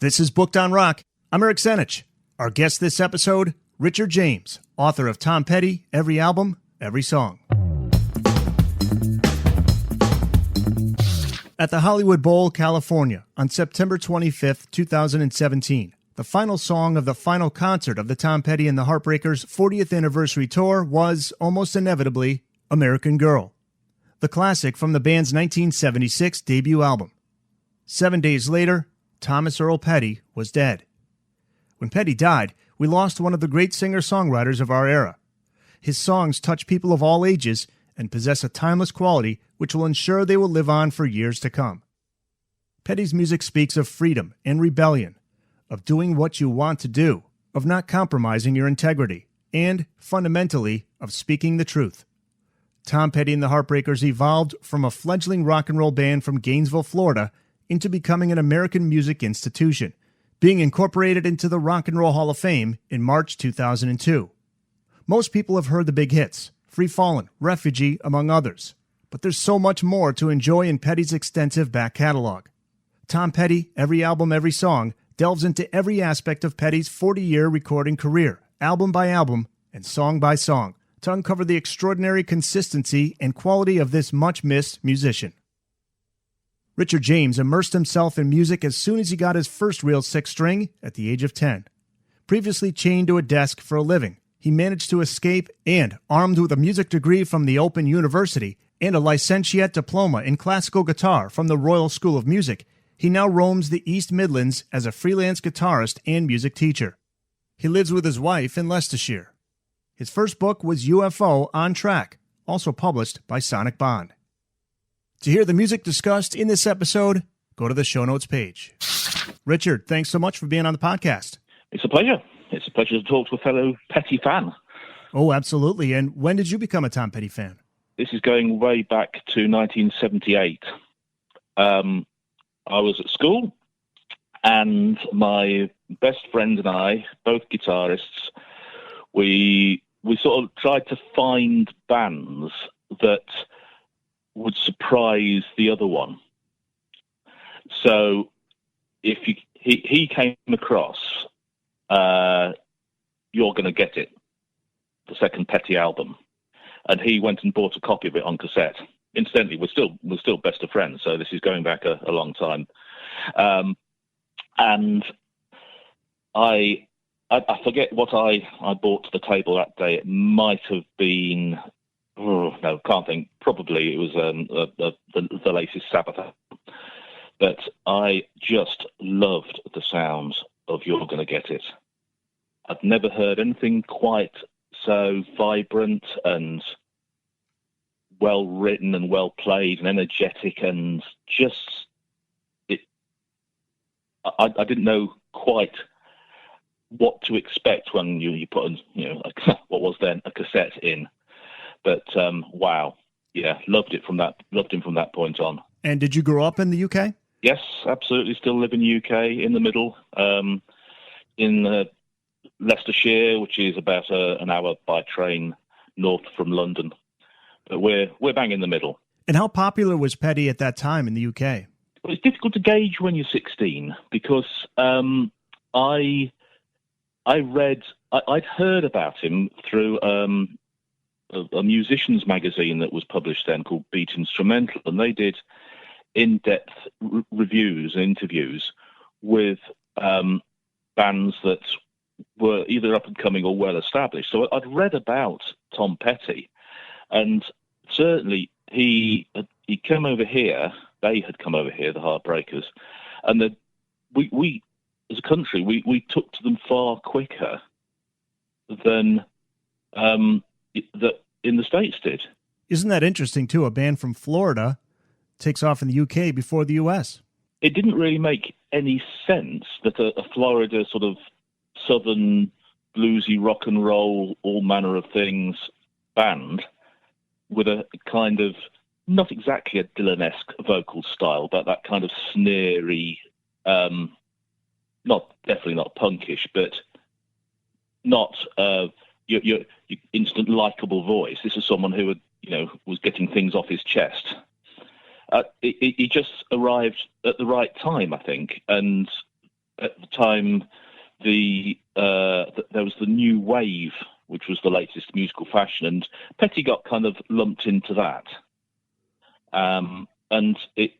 This is Booked on Rock. I'm Eric Senich. Our guest this episode, Richard James, author of Tom Petty, Every Album, Every Song. At the Hollywood Bowl, California, on September 25th, 2017, the final song of the final concert of the Tom Petty and the Heartbreakers' 40th anniversary tour was, almost inevitably, American Girl, the classic from the band's 1976 debut album. 7 days later, Thomas Earl Petty was dead. When Petty died, we lost one of the great singer-songwriters of our era. His songs touch people of all ages and possess a timeless quality which will ensure they will live on for years to come. Petty's music speaks of freedom and rebellion, of doing what you want to do, of not compromising your integrity, and, fundamentally, of speaking the truth. Tom Petty and the Heartbreakers evolved from a fledgling rock and roll band from Gainesville, Florida, into becoming an American music institution, being incorporated into the Rock and Roll Hall of Fame in March 2002. Most people have heard the big hits, Free Fallin, Refugee, among others, but there's so much more to enjoy in Petty's extensive back catalog. Tom Petty, Every Album, Every Song, delves into every aspect of Petty's 40-year recording career, album by album and song by song, to uncover the extraordinary consistency and quality of this much-missed musician. Richard James immersed himself in music as soon as he got his first real sixth string at the age of 10. Previously chained to a desk for a living, he managed to escape and, armed with a music degree from the Open University and a licentiate diploma in classical guitar from the Royal School of Music, he now roams the East Midlands as a freelance guitarist and music teacher. He lives with his wife in Leicestershire. His first book was UFO On Track, also published by Sonic Bond. To hear the music discussed in this episode, go to the show notes page. Richard, thanks so much for being on the podcast. It's a pleasure. It's a pleasure to talk to a fellow Petty fan. Oh, absolutely. And when did you become a Tom Petty fan? This is going way back to 1978. I was at school, and my best friend and I, both guitarists, we sort of tried to find bands that would surprise the other one. So if he came across You're Gonna Get It, the second Petty album, and he went and bought a copy of it on cassette. Incidentally, we're still best of friends, so this is going back a long time. And I forget what I bought to the table that day. It might have been, can't think. Probably it was the latest Sabbath. But I just loved the sounds of You're Gonna Get It. I'd never heard anything quite so vibrant and well written and well played and energetic, and just I didn't know quite what to expect when you put what was then a cassette in. But wow, yeah, loved him from that point on. And did you grow up in the UK? Yes, absolutely. Still live in the UK, in the middle, in Leicestershire, which is about an hour by train north from London. But we're bang in the middle. And how popular was Petty at that time in the UK? Well, it's difficult to gauge when you're 16 because I'd heard about him through a musician's magazine that was published then called Beat Instrumental, and they did in-depth reviews and interviews with bands that were either up and coming or well established. So I'd read about Tom Petty, and certainly he came over here. They had come over here, the Heartbreakers, and we as a country we took to them far quicker than that in the States did. Isn't that interesting too? A band from Florida takes off in the UK before the US. It didn't really make any sense that a Florida sort of southern bluesy rock and roll, all manner of things band with a kind of, not exactly a Dylan-esque vocal style, but that kind of sneery, definitely not punkish, but not your instant likable voice. This is someone who was getting things off his chest. He just arrived at the right time, I think, and at the time, there was the new wave, which was the latest musical fashion, and Petty got kind of lumped into that. And it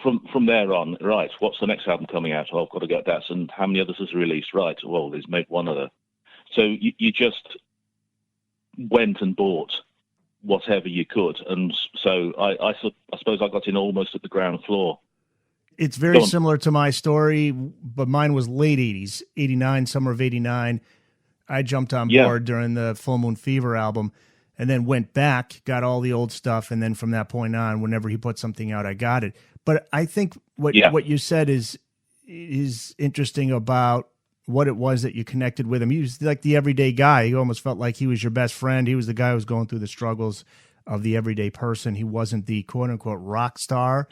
from there on, right, what's the next album coming out? Oh, I've got to get that. And how many others has released? Right, well, he's made one other. So you just went and bought whatever you could. And so I suppose I got in almost at the ground floor. It's very similar to my story, but mine was late 80s, 89, summer of 89. I jumped on board during the Full Moon Fever album and then went back, got all the old stuff. And then from that point on, whenever he put something out, I got it. But I think what you said is interesting about what it was that you connected with him. He was like the everyday guy. You almost felt like he was your best friend. He was the guy who was going through the struggles of the everyday person. He wasn't the quote unquote rock star.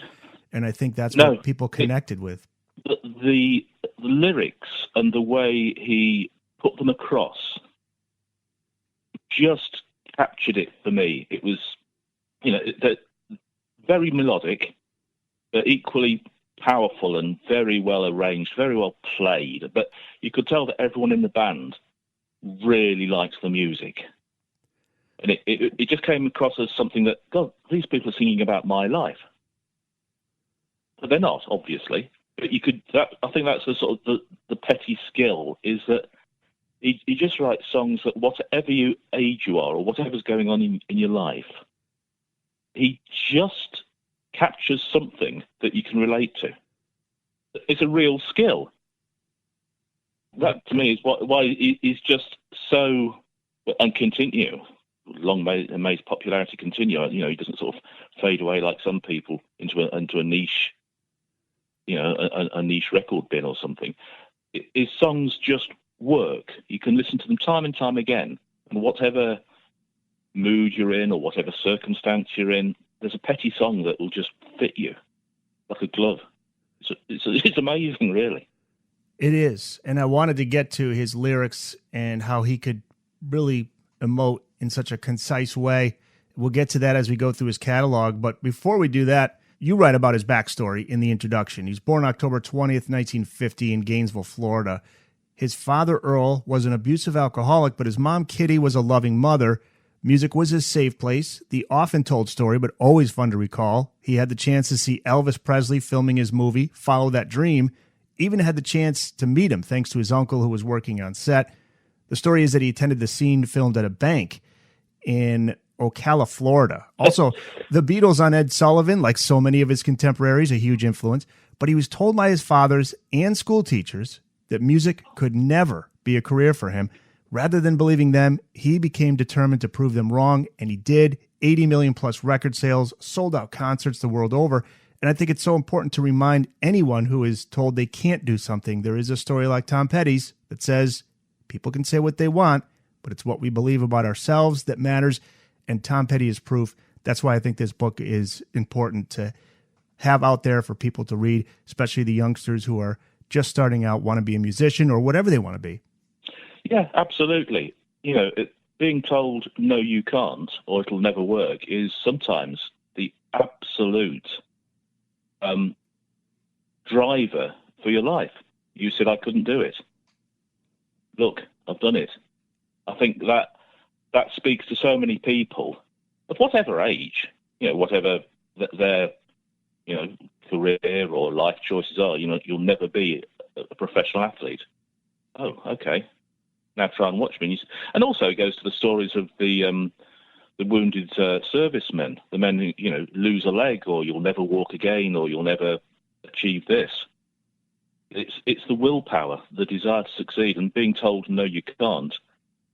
And I think that's what people connected with. The lyrics and the way he put them across just captured it for me. It was, very melodic, but equally powerful and very well arranged, very well played. But you could tell that everyone in the band really likes the music. And it just came across as something that, God, these people are singing about my life. But they're not, obviously. But I think that's the sort of the Petty skill, is that he just writes songs that whatever age you are or whatever's going on in your life, he just captures something that you can relate to. It's a real skill. That, to me, is why he's just so, and continue, long may his popularity continue. He doesn't sort of fade away like some people into a niche, a niche record bin or something. His songs just work. You can listen to them time and time again, and whatever mood you're in or whatever circumstance you're in, there's a Petty song that will just fit you like a glove. It's amazing, really. It is, and I wanted to get to his lyrics and how he could really emote in such a concise way. We'll get to that as we go through his catalog, but before we do that, you write about his backstory in the introduction. He's born October 20th, 1950 in Gainesville, Florida. His father, Earl, was an abusive alcoholic, but his mom, Kitty, was a loving mother. Music was his safe place, the often told story, but always fun to recall. He had the chance to see Elvis Presley filming his movie, Follow That Dream, even had the chance to meet him thanks to his uncle who was working on set. The story is that he attended the scene filmed at a bank in Ocala, Florida. Also, the Beatles on Ed Sullivan, like so many of his contemporaries, a huge influence, but he was told by his fathers and school teachers that music could never be a career for him. Rather than believing them, he became determined to prove them wrong, and he did. 80 million plus record sales, sold out concerts the world over. And I think it's so important to remind anyone who is told they can't do something. There is a story like Tom Petty's that says people can say what they want, but it's what we believe about ourselves that matters. And Tom Petty is proof. That's why I think this book is important to have out there for people to read, especially the youngsters who are just starting out, want to be a musician or whatever they want to be. Yeah, absolutely. Being told, no, you can't, or it'll never work, is sometimes the absolute driver for your life. You said, I couldn't do it. Look, I've done it. I think that speaks to so many people of whatever age, whatever their, career or life choices are. You'll never be a professional athlete. Oh, okay. Now try and watch me. And also it goes to the stories of the wounded servicemen, the men who, lose a leg, or you'll never walk again, or you'll never achieve this. It's the willpower, the desire to succeed, and being told, no, you can't,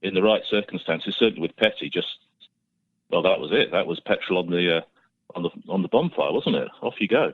in the right circumstances, certainly with Petty, that was it. That was petrol on the bonfire, wasn't it? Off you go.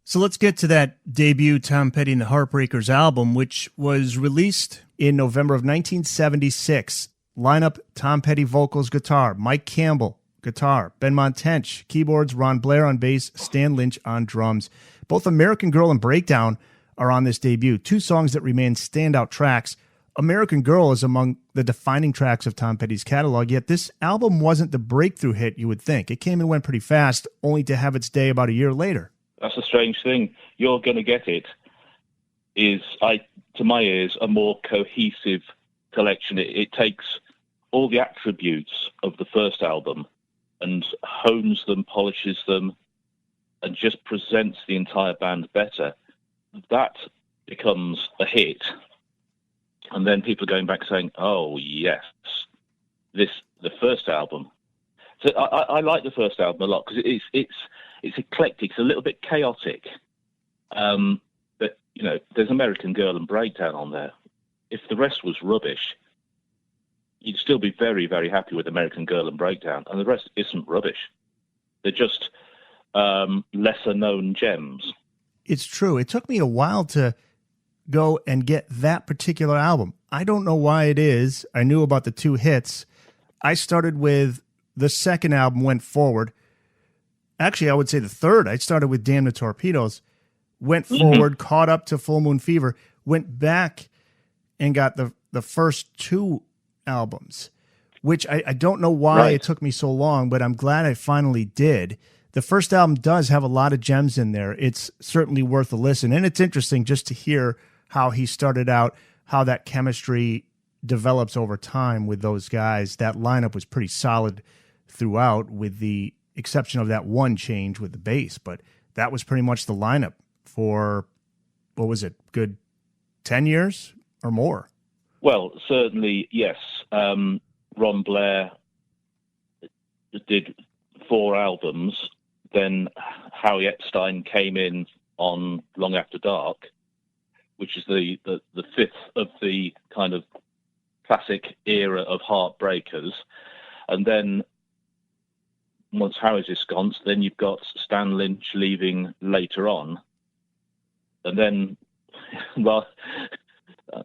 So let's get to that debut Tom Petty and the Heartbreakers album, which was released in November of 1976. Lineup: Tom Petty vocals, guitar; Mike Campbell, guitar; Ben Montench, keyboards; Ron Blair on bass; Stan Lynch on drums. Both American Girl and Breakdown are on this debut, two songs that remain standout tracks. American Girl is among the defining tracks of Tom Petty's catalog, yet this album wasn't the breakthrough hit you would think. It came and went pretty fast, only to have its day about a year later. That's a strange thing. You're going to get it is, to my ears, a more cohesive collection. It takes all the attributes of the first album and hones them, polishes them, and just presents the entire band better. That becomes a hit. And then people are going back saying, oh, yes, the first album. So I like the first album a lot because it's eclectic. It's a little bit chaotic. But, there's American Girl and Breakdown on there. If the rest was rubbish, you'd still be very, very happy with American Girl and Breakdown. And the rest isn't rubbish. They're just lesser-known gems. It's true. It took me a while to go and get that particular album. I don't know why it is. I knew about the two hits. I started with the second album, went forward. Actually, I would say the third. I started with Damn the Torpedoes, went forward, caught up to Full Moon Fever, went back and got the first two albums, which I don't know why it took me so long, but I'm glad I finally did. The first album does have a lot of gems in there. It's certainly worth a listen. And it's interesting just to hear how he started out, how that chemistry develops over time with those guys. That lineup was pretty solid throughout, with the exception of that one change with the bass. But that was pretty much the lineup for, what was it, good 10 years or more? Well, certainly, yes. Ron Blair did 4 albums. Then Howie Epstein came in on Long After Dark, which is the fifth of the kind of classic era of Heartbreakers. And then once Howie's ensconced, then you've got Stan Lynch leaving later on. And then, well,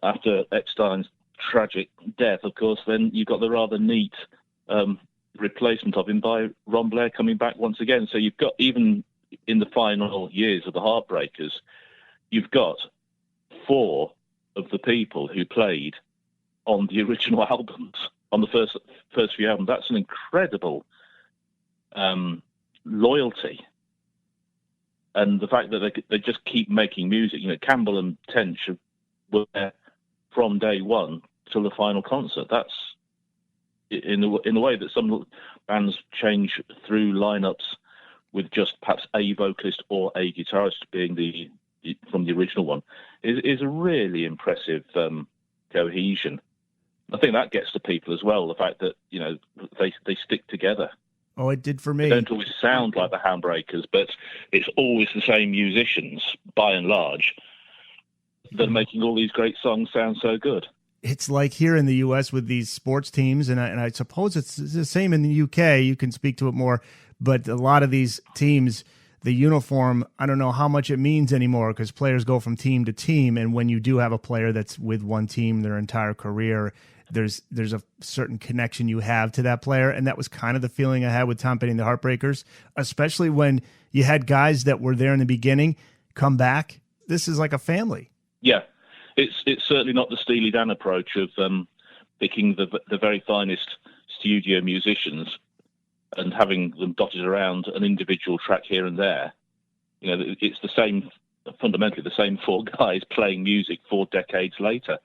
after Epstein's tragic death, of course, then you've got the rather neat replacement of him by Ron Blair coming back once again. So you've got, even in the final years of the Heartbreakers, you've got 4 of the people who played on the original albums, on the first few albums. That's an incredible loyalty. And the fact that they just keep making music. Campbell and Tench were there from day one till the final concert. That's in the way that some bands change through lineups with just perhaps a vocalist or a guitarist being from the original one is a really impressive cohesion. I think that gets to people as well. The fact that they stick together. Oh, it did for me. They don't always sound like the Handbreakers, but it's always the same musicians by and large that are making all these great songs sound so good. It's like here in the U.S. with these sports teams, and I suppose it's the same in the U.K. You can speak to it more, but a lot of these teams, the uniform, I don't know how much it means anymore, because players go from team to team, and when you do have a player that's with one team their entire career, there's a certain connection you have to that player, and that was kind of the feeling I had with Tom Petty and the Heartbreakers, especially when you had guys that were there in the beginning come back. This is like a family. Yeah. It's certainly not the Steely Dan approach of picking the very finest studio musicians and having them dotted around an individual track here and there. It's fundamentally the same 4 guys playing music 4 decades later.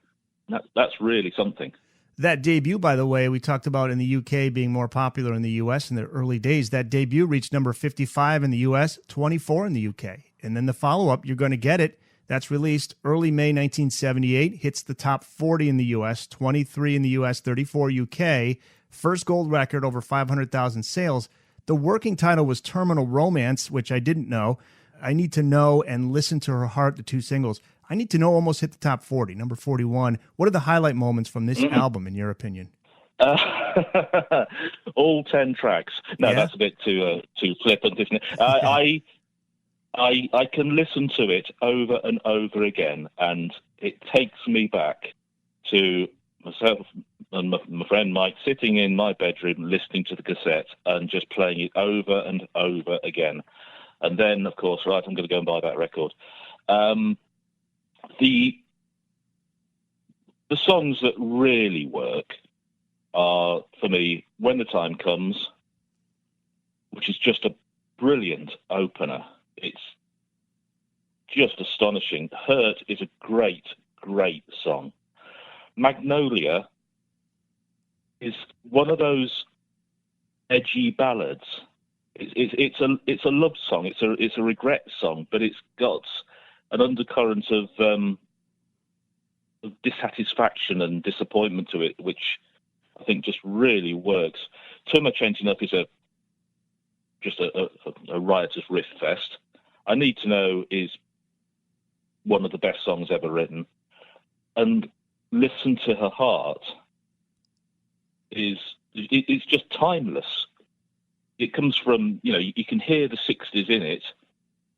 That's really something. That debut, by the way, we talked about in the UK being more popular in the US in the early days. That debut reached number 55 in the US, 24 in the UK. And then the follow-up, You're Gonna Get It, that's released early May 1978, hits the top 40 in the U.S., 23 in the U.S., 34 UK, first gold record, over 500,000 sales. The working title was Terminal Romance, which I didn't know. I Need to Know and Listen to Her Heart, the 2 singles. I Need to Know almost hit the top 40, number 41. What are the highlight moments from this album, in your opinion? All 10 tracks. No, yeah. That's a bit too flippant, isn't it? I can listen to it over and over again, and it takes me back to myself and my friend Mike sitting in my bedroom listening to the cassette and just playing it over and over again. And then, of course, right, I'm going to go and buy that record. The songs that really work are, for me, When the Time Comes, which is just a brilliant opener. It's just astonishing. Hurt is a great, great song. Magnolia is one of those edgy ballads. It's a love song. It's a regret song, but it's got an undercurrent of dissatisfaction and disappointment to it, which I think just really works. Too Much Ain't Enough is just a riotous riff fest. I Need to Know is one of the best songs ever written, and Listen to Her Heart it's just timeless. It comes from, you can hear the 60s in it,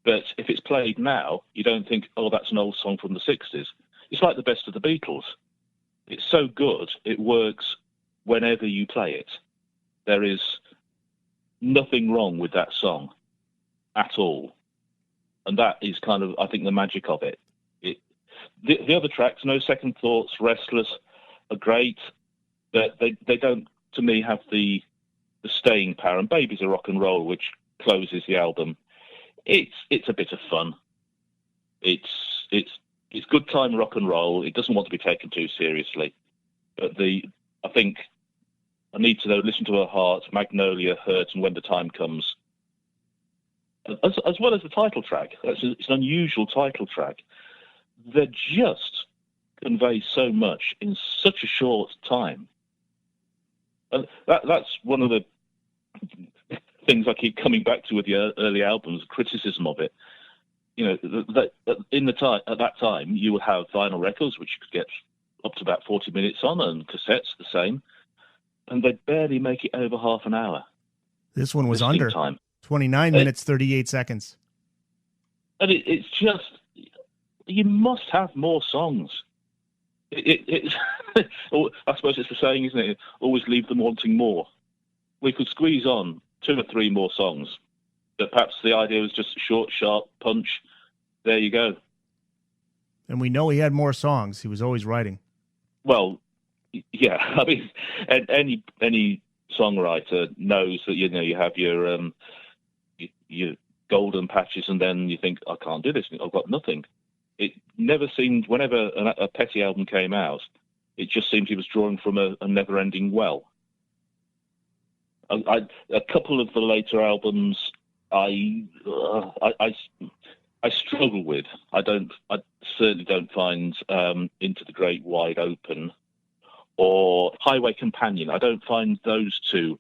but if it's played now, you don't think, oh, that's an old song from the 60s. It's like the best of the Beatles. It's so good, it works whenever you play it. There is nothing wrong with that song at all. And that is kind of, I think, the magic of it. The other tracks, No Second Thoughts, Restless, are great, but they don't, to me, have the staying power. And Baby's a Rock and Roll, which closes the album, it's a bit of fun. It's good time rock and roll. It doesn't want to be taken too seriously. But I think I Need to Know, Listen to Her Heart, Magnolia, Hurt, and When the Time Comes, as well as the title track. It's an unusual title track. They just convey so much in such a short time. And that's one of the things I keep coming back to with the early albums, criticism of it. That at that time you would have vinyl records, which you could get up to about 40 minutes on, and cassettes the same, and they'd barely make it over half an hour. This one was listening under time. 29 minutes, 38 seconds. And it's just, you must have more songs. It's I suppose it's the saying, isn't it? Always leave them wanting more. We could squeeze on 2 or 3 more songs, but perhaps the idea was just short, sharp punch. There you go. And we know he had more songs. He was always writing. Well, yeah. I mean, any songwriter knows that you have your golden patches, and then you think, I can't do this. I've got nothing. It never seemed, whenever a Petty album came out, it just seemed he was drawing from a never-ending well. A couple of the later albums, I struggle with. I certainly don't find Into the Great Wide Open or Highway Companion. I don't find those two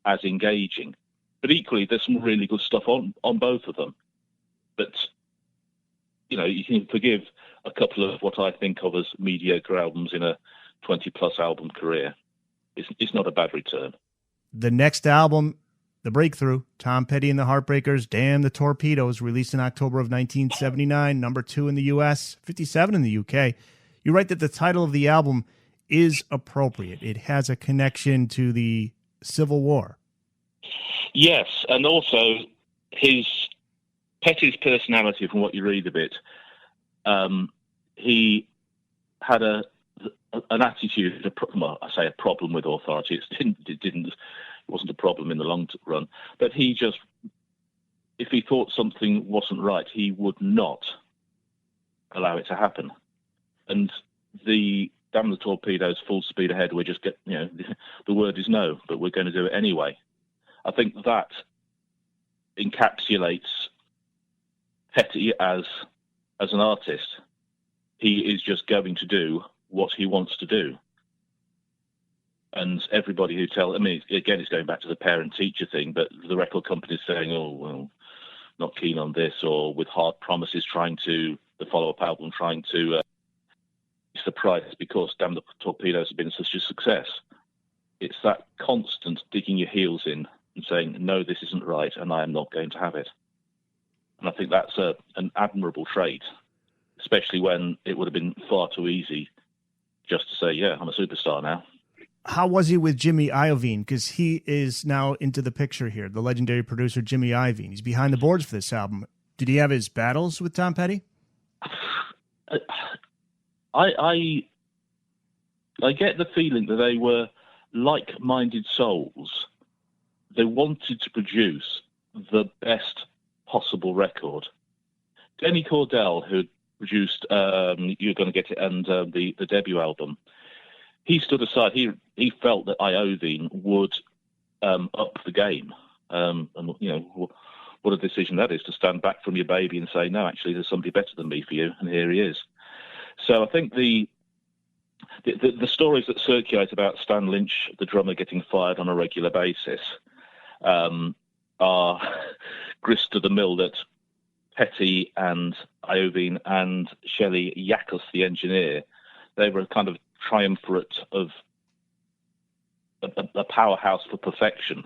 as engaging. But equally, there's some really good stuff on both of them. But you can forgive a couple of what I think of as mediocre albums in a 20-plus album career. It's not a bad return. The next album, the breakthrough, Tom Petty and the Heartbreakers, Damn the Torpedoes, released in October of 1979, number 2 in the U.S., 57 in the U.K. You write that the title of the album is appropriate. It has a connection to the Civil War. Yes, and also Petty's personality, from what you read of it, he had an attitude. I say a problem with authority. It wasn't a problem in the long run. But he just, if he thought something wasn't right, he would not allow it to happen. And the Damn the Torpedoes, Full Speed Ahead, we're just the word is no, but we're going to do it anyway. I think that encapsulates Petty as an artist. He is just going to do what he wants to do. And everybody who again, it's going back to the parent-teacher thing, but the record company's saying, oh, well, not keen on this, or with Hard Promises the follow-up album trying to surprise because Damn the Torpedoes have been such a success. It's that constant digging your heels in and saying, no, this isn't right, and I am not going to have it. And I think that's an admirable trait, especially when it would have been far too easy just to say, yeah, I'm a superstar now. How was he with Jimmy Iovine? Because he is now into the picture here, the legendary producer Jimmy Iovine. He's behind the boards for this album. Did he have his battles with Tom Petty? I get the feeling that they were like-minded souls. They wanted to produce the best possible record. Denny Cordell, who produced You're Gonna Get It and the debut album, he stood aside. He felt that Iovine would up the game, and what a decision that is, to stand back from your baby and say, no, actually, there's somebody better than me for you, and here he is. So I think the stories that circulate about Stan Lynch, the drummer, getting fired on a regular basis are grist to the mill that Petty and Iovine and Shelley Yakos, the engineer, they were a kind of triumvirate of a powerhouse for perfection.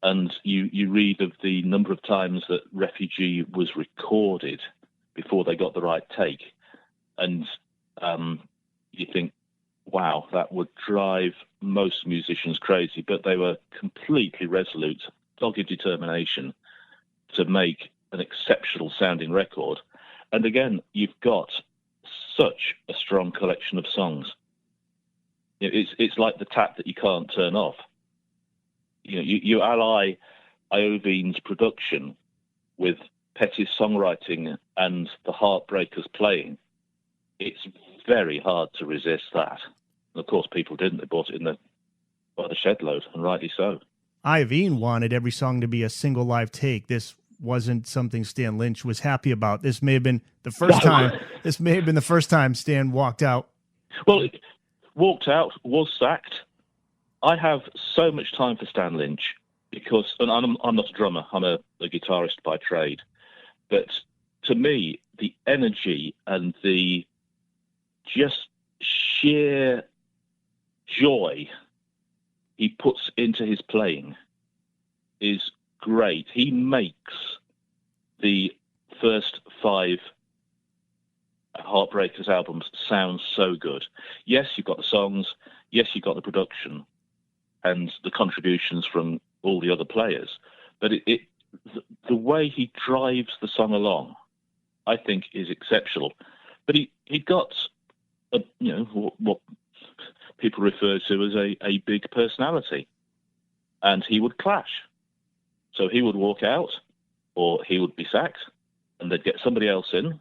And you read of the number of times that Refugee was recorded before they got the right take. And you think, wow, that would drive most musicians crazy. But they were completely resolute, dogged determination to make an exceptional sounding record. And again, you've got such a strong collection of songs. It's like the tap that you can't turn off. You ally Iovine's production with Petty's songwriting and the Heartbreakers playing. It's very hard to resist that. And of course, people didn't. They bought it by the shed load, and rightly so. Iovine wanted every song to be a single live take. This wasn't something Stan Lynch was happy about. This may have been the first time. This may have been the first time Stan walked out. Well, walked out, was sacked. I have so much time for Stan Lynch because, and I'm not a drummer, I'm a guitarist by trade, but to me, the energy and the just sheer joy he puts into his playing is great. He makes the first 5 Heartbreakers albums sound so good. Yes, you've got the songs. Yes, you've got the production and the contributions from all the other players. But the way he drives the song along, I think, is exceptional. But he got what people refer to as a big personality, and he would clash. So he would walk out, or he would be sacked, and they'd get somebody else in,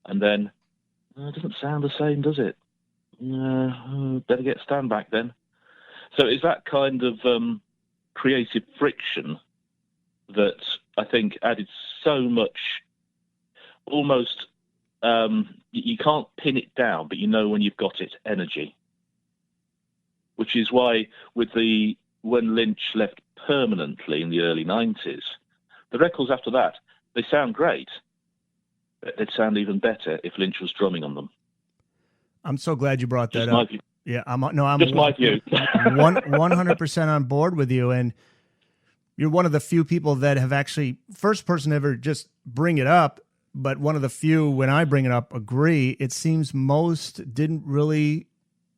and then it doesn't sound the same, does it? Better get Stan back then. So it's that kind of creative friction that I think added so much, almost, you can't pin it down, but you know when you've got it, energy. Which is why when Lynch left permanently in the early 90s, the records after that, they sound great. They'd sound even better if Lynch was drumming on them. I'm so glad you brought that up. Yeah, I'm just my view. 100% on board with you, and you're one of the few people that have actually, first person to ever just bring it up, but one of the few, when I bring it up, agree. It seems most didn't really,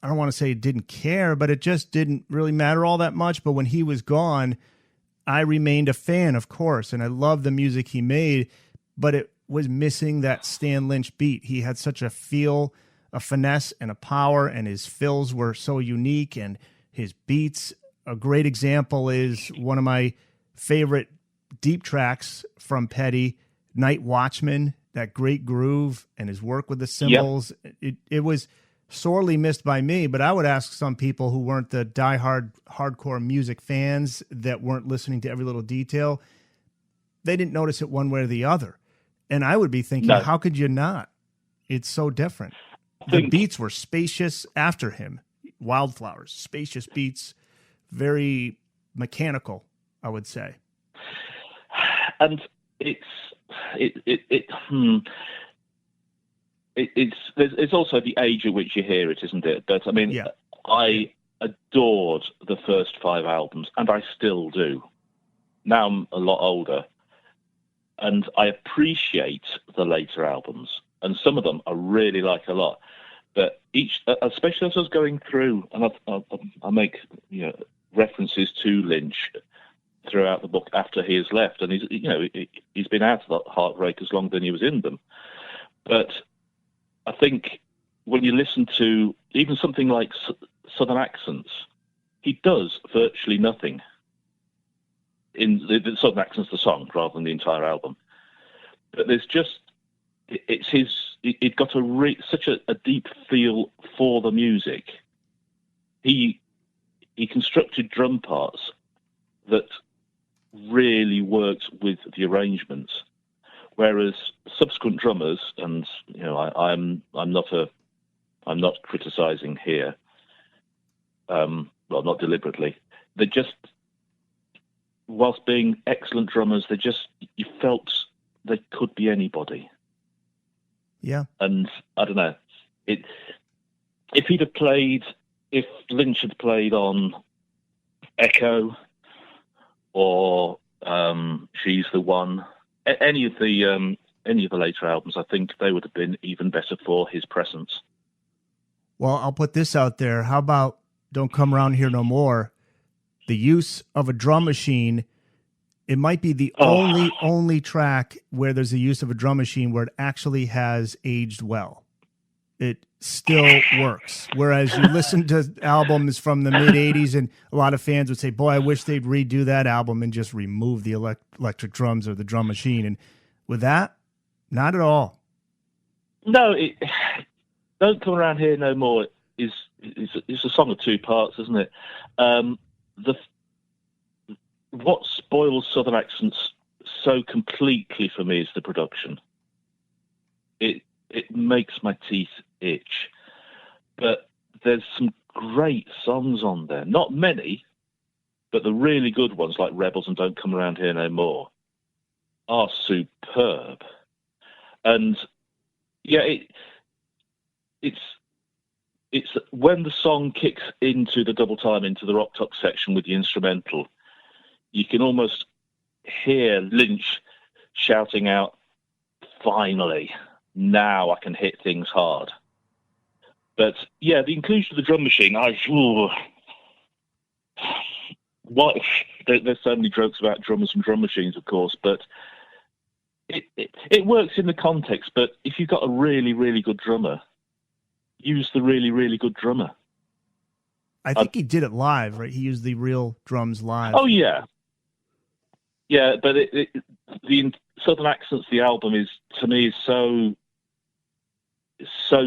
I don't want to say didn't care, but it just didn't really matter all that much. But when he was gone, I remained a fan, of course, and I loved the music he made, but it was missing that Stan Lynch beat. He had such a feel, a finesse, and a power, and his fills were so unique, and his beats. A great example is one of my favorite deep tracks from Petty, Night Watchman, that great groove and his work with the cymbals. Yep. It was sorely missed by me, but I would ask some people who weren't the diehard hardcore music fans that weren't listening to every little detail, they didn't notice it one way or the other. And I would be thinking, no. How could you not? It's so different. The beats were spacious after him. Wildflowers, spacious beats, very mechanical, I would say. And it's also the age at which you hear it, isn't it? But I mean, yeah. I adored the first 5 albums, and I still do. Now I'm a lot older, and I appreciate the later albums, and some of them I really like a lot. But each, especially as I was going through, and I make references to Lynch throughout the book after he has left, and he's been out of the Heartbreakers longer than he was in them. But I think when you listen to even something like Southern Accents, he does virtually nothing. In the Southern Accents, the song, rather than the entire album. But there's just it's his. It got such a deep feel for the music. He constructed drum parts that really worked with the arrangements, whereas subsequent drummers, and I'm not criticizing here, well, not deliberately. They just, whilst being excellent drummers, you felt they could be anybody. Yeah. And I don't know, if Lynch had played on Echo or She's the One, any of the later albums, I think they would have been even better for his presence. Well, I'll put this out there. How about Don't Come Around Here No More? The use of a drum machine, it might be the only track where there's a use of a drum machine where it actually has aged well. It still works. Whereas you listen to albums from the mid-'80s and a lot of fans would say, boy, I wish they'd redo that album and just remove the electric drums or the drum machine. And with that, not at all. No, Don't Come Around Here No More is a song of two parts, isn't it? What spoils Southern accents so completely for me is the production. It makes my teeth itch. But there's some great songs on there. Not many, but the really good ones like Rebels and Don't Come Around Here No More are superb. And yeah, it's when the song kicks into the double time, into the rock top section with the instrumental, you can almost hear Lynch shouting out, "Finally, now I can hit things hard." But yeah, the inclusion of the drum machine, there's so many jokes about drummers and drum machines, of course, but it works in the context. But if you've got a really, really good drummer, use the really, really good drummer. I think he did it live, right? He used the real drums live. Oh, yeah. Yeah, but the Southern Accents, the album is, to me, is so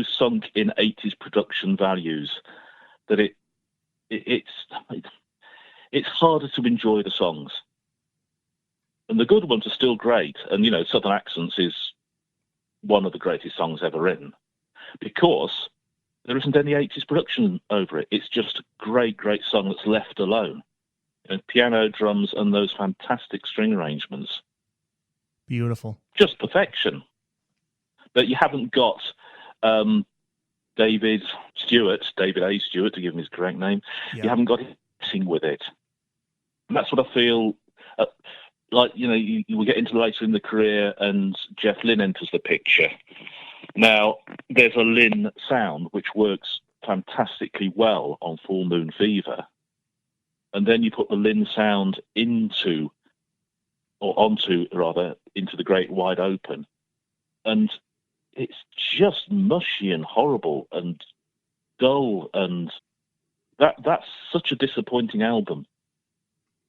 sunk in 80s production values that it's harder to enjoy the songs. And the good ones are still great. And, Southern Accents is one of the greatest songs ever written because there isn't any 80s production over it. It's just a great, great song that's left alone. Piano, drums, and those fantastic string arrangements. Beautiful. Just perfection. But you haven't got David A. Stewart, to give him his correct name. Yeah. You haven't got him sing with it. And that's what I feel you will get into later in the career, and Jeff Lynne enters the picture. Now, there's a Lynne sound which works fantastically well on Full Moon Fever. And then you put the Lynne sound into the Great Wide Open. And it's just mushy and horrible and dull. And that's such a disappointing album.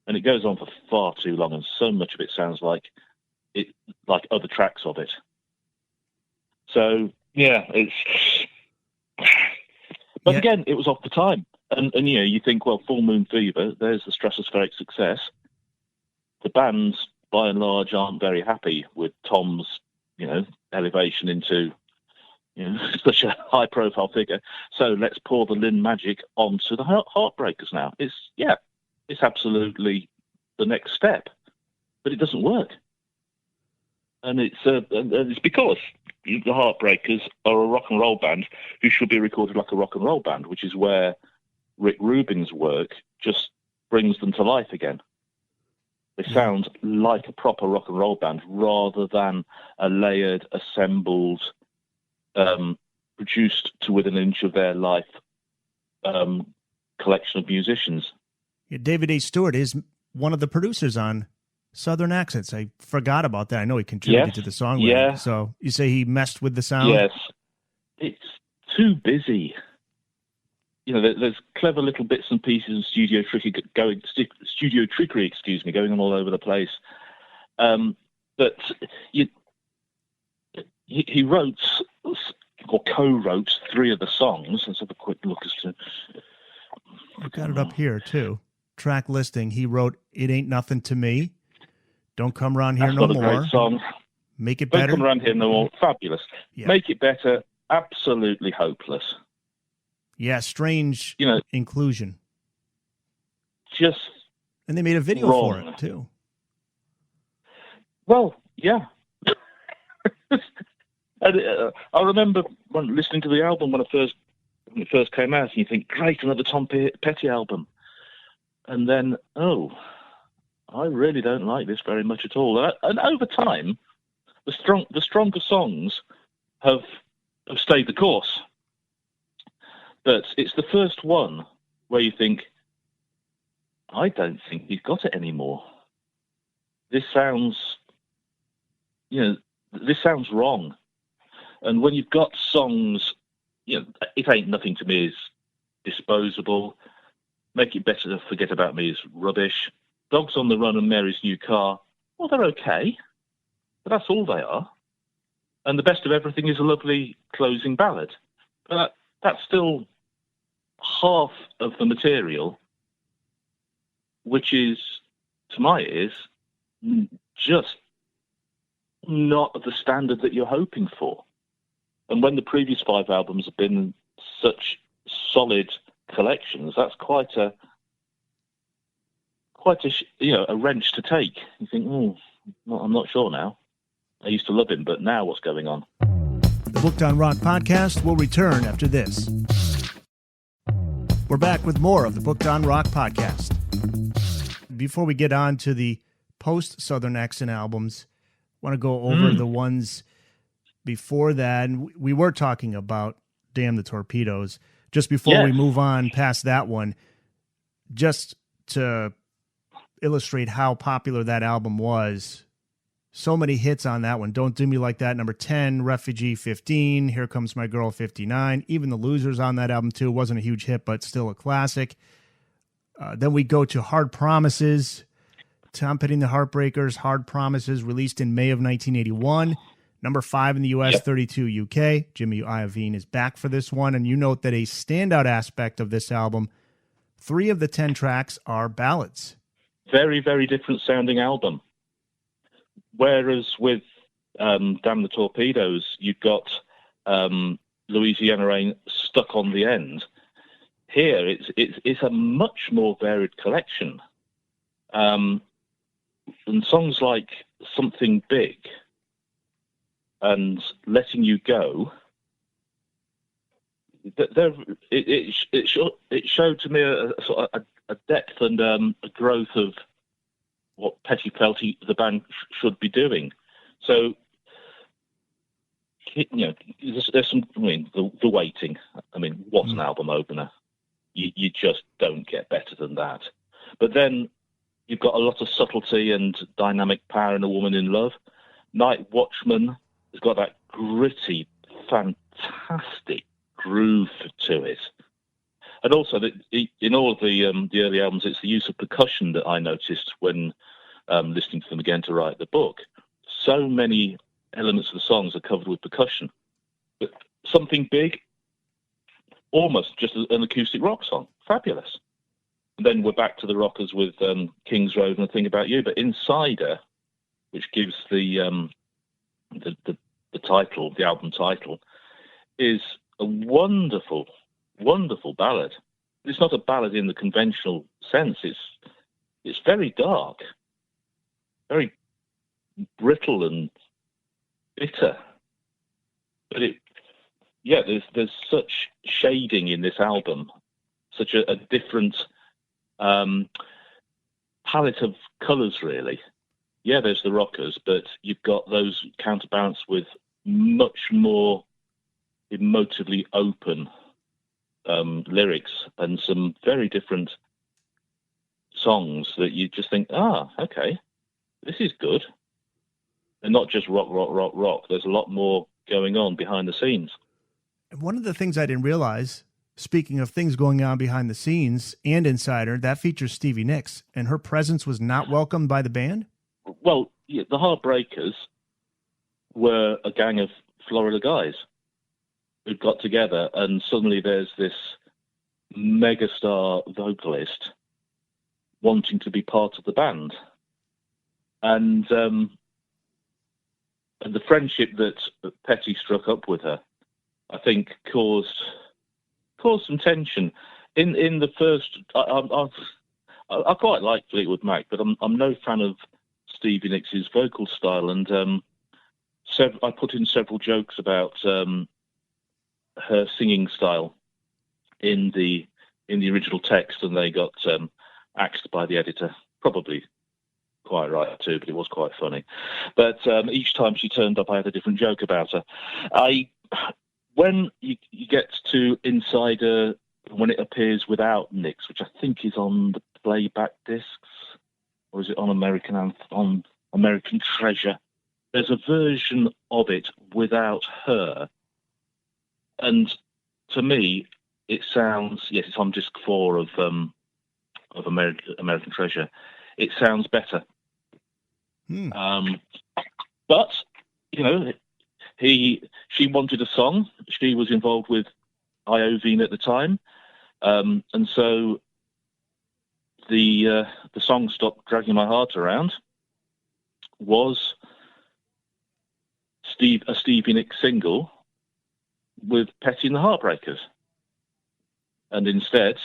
And it goes on for far too long, and so much of it sounds like other tracks of it. So yeah, again, it was off the time, and you think, well, Full Moon Fever, there's the stratospheric success. The bands, by and large, aren't very happy with Tom's, elevation into, such a high-profile figure. So let's pour the Lynne magic onto the Heartbreakers now. It's absolutely the next step, but it doesn't work. And it's because the Heartbreakers are a rock and roll band who should be recorded like a rock and roll band, which is where Rick Rubin's work just brings them to life again. They sound like a proper rock and roll band rather than a layered, assembled, produced to within an inch of their life collection of musicians. Yeah, David A. Stewart is one of the producers on Southern Accents. I forgot about that. I know he contributed to the songwriting. Yeah. So you say he messed with the sound? Yes. It's too busy. There's clever little bits and pieces of studio trickery going on all over the place. But he wrote or co-wrote 3 of the songs. Let's have a quick look as to... I've got it up here, too. Track listing. He wrote It Ain't Nothing to Me, Don't Come Around Here That's No not a More. great song. Make It Don't Better. Come Around Here No More. Fabulous. Yeah. Make It Better. Absolutely hopeless. Yeah, strange inclusion. Just And they made a video wrong. for it, too. Well, yeah. And, I remember when listening to the album when it first came out, and you think, great, another Tom Petty album. And then, I really don't like this very much at all. And over time, the stronger songs have stayed the course. But it's the first one where you think, I don't think he's got it anymore. This sounds wrong. And when you've got songs, It Ain't Nothing to Me is disposable. Make It Better to Forget About Me is rubbish. Dogs on the Run and Mary's New Car, well, they're okay. But that's all they are. And the Best of Everything is a lovely closing ballad. But that's still half of the material, which is, to my ears, just not of the standard that you're hoping for. And when the previous 5 albums have been such solid collections, that's quite a wrench to take. You think, I'm not sure now. I used to love him, but now what's going on? The Booked on Rock podcast will return after this. We're back with more of the Booked on Rock podcast. Before we get on to the post-Southern Accent albums, I want to go over the ones before that. And we were talking about Damn the Torpedoes. Just before we move on past that one, just to illustrate how popular that album was, so many hits on that one. Don't Do Me Like That, number 10, Refugee, 15, Here Comes My Girl, 59. Even The Losers on that album, too. Wasn't a huge hit, but still a classic. Then we go to Hard Promises, Tom Petty The Heartbreakers, Hard Promises, released in May of 1981. Number 5 in the U.S., 32 UK. Jimmy Iovine is back for this one. And you note that a standout aspect of this album, 3 of the 10 tracks are ballads. Very, very different sounding album. Whereas with Damn the Torpedoes, you've got Louisiana Rain stuck on the end. Here, it's a much more varied collection. And songs like Something Big and Letting You Go, it showed to me a depth and a growth of what Petty felt the band should be doing. So, there's some. The Waiting. What's an album opener? You just don't get better than that. But then you've got a lot of subtlety and dynamic power in A Woman in Love. Night Watchman has got that gritty, fantastic groove to it. And also, in all of the early albums, it's the use of percussion that I noticed when listening to them again to write the book. So many elements of the songs are covered with percussion. But Something Big, almost just an acoustic rock song. Fabulous. And then we're back to the rockers with King's Road and A Thing About You. But Insider, which gives the title, the album title, is a wonderful, wonderful ballad. It's not a ballad in the conventional sense. It's very dark, very brittle and bitter. But there's such shading in this album, such a different palette of colours, really. Yeah, there's the rockers, but you've got those counterbalanced with much more emotively open lyrics and some very different songs that you just think, okay, this is good. And not just rock, rock, rock, rock. There's a lot more going on behind the scenes. One of the things I didn't realize, speaking of things going on behind the scenes and Insider, that features Stevie Nicks, and her presence was not welcomed by the band? Well, the Heartbreakers were a gang of Florida guys who got together, and suddenly there's this megastar vocalist wanting to be part of the band. And the friendship that Petty struck up with her, I think, caused some tension. In the first, I quite like Fleetwood Mac, but I'm no fan of Stevie Nicks' vocal style, and I put in several jokes about her singing style in the original text, and they got axed by the editor. Probably quite right too, but it was quite funny. But each time she turned up, I had a different joke about her. When you get to Insider, when it appears without Nicks, which I think is on the playback discs, or is it on American Treasure? There's a version of it without her, and to me, it sounds, yes, it's on disc 4 of American Treasure. It sounds better. But she wanted a song. She was involved with Iovine at the time, and so the song "Stop Dragging My Heart Around" was a Stevie Nicks single with Petty and the Heartbreakers, and instead,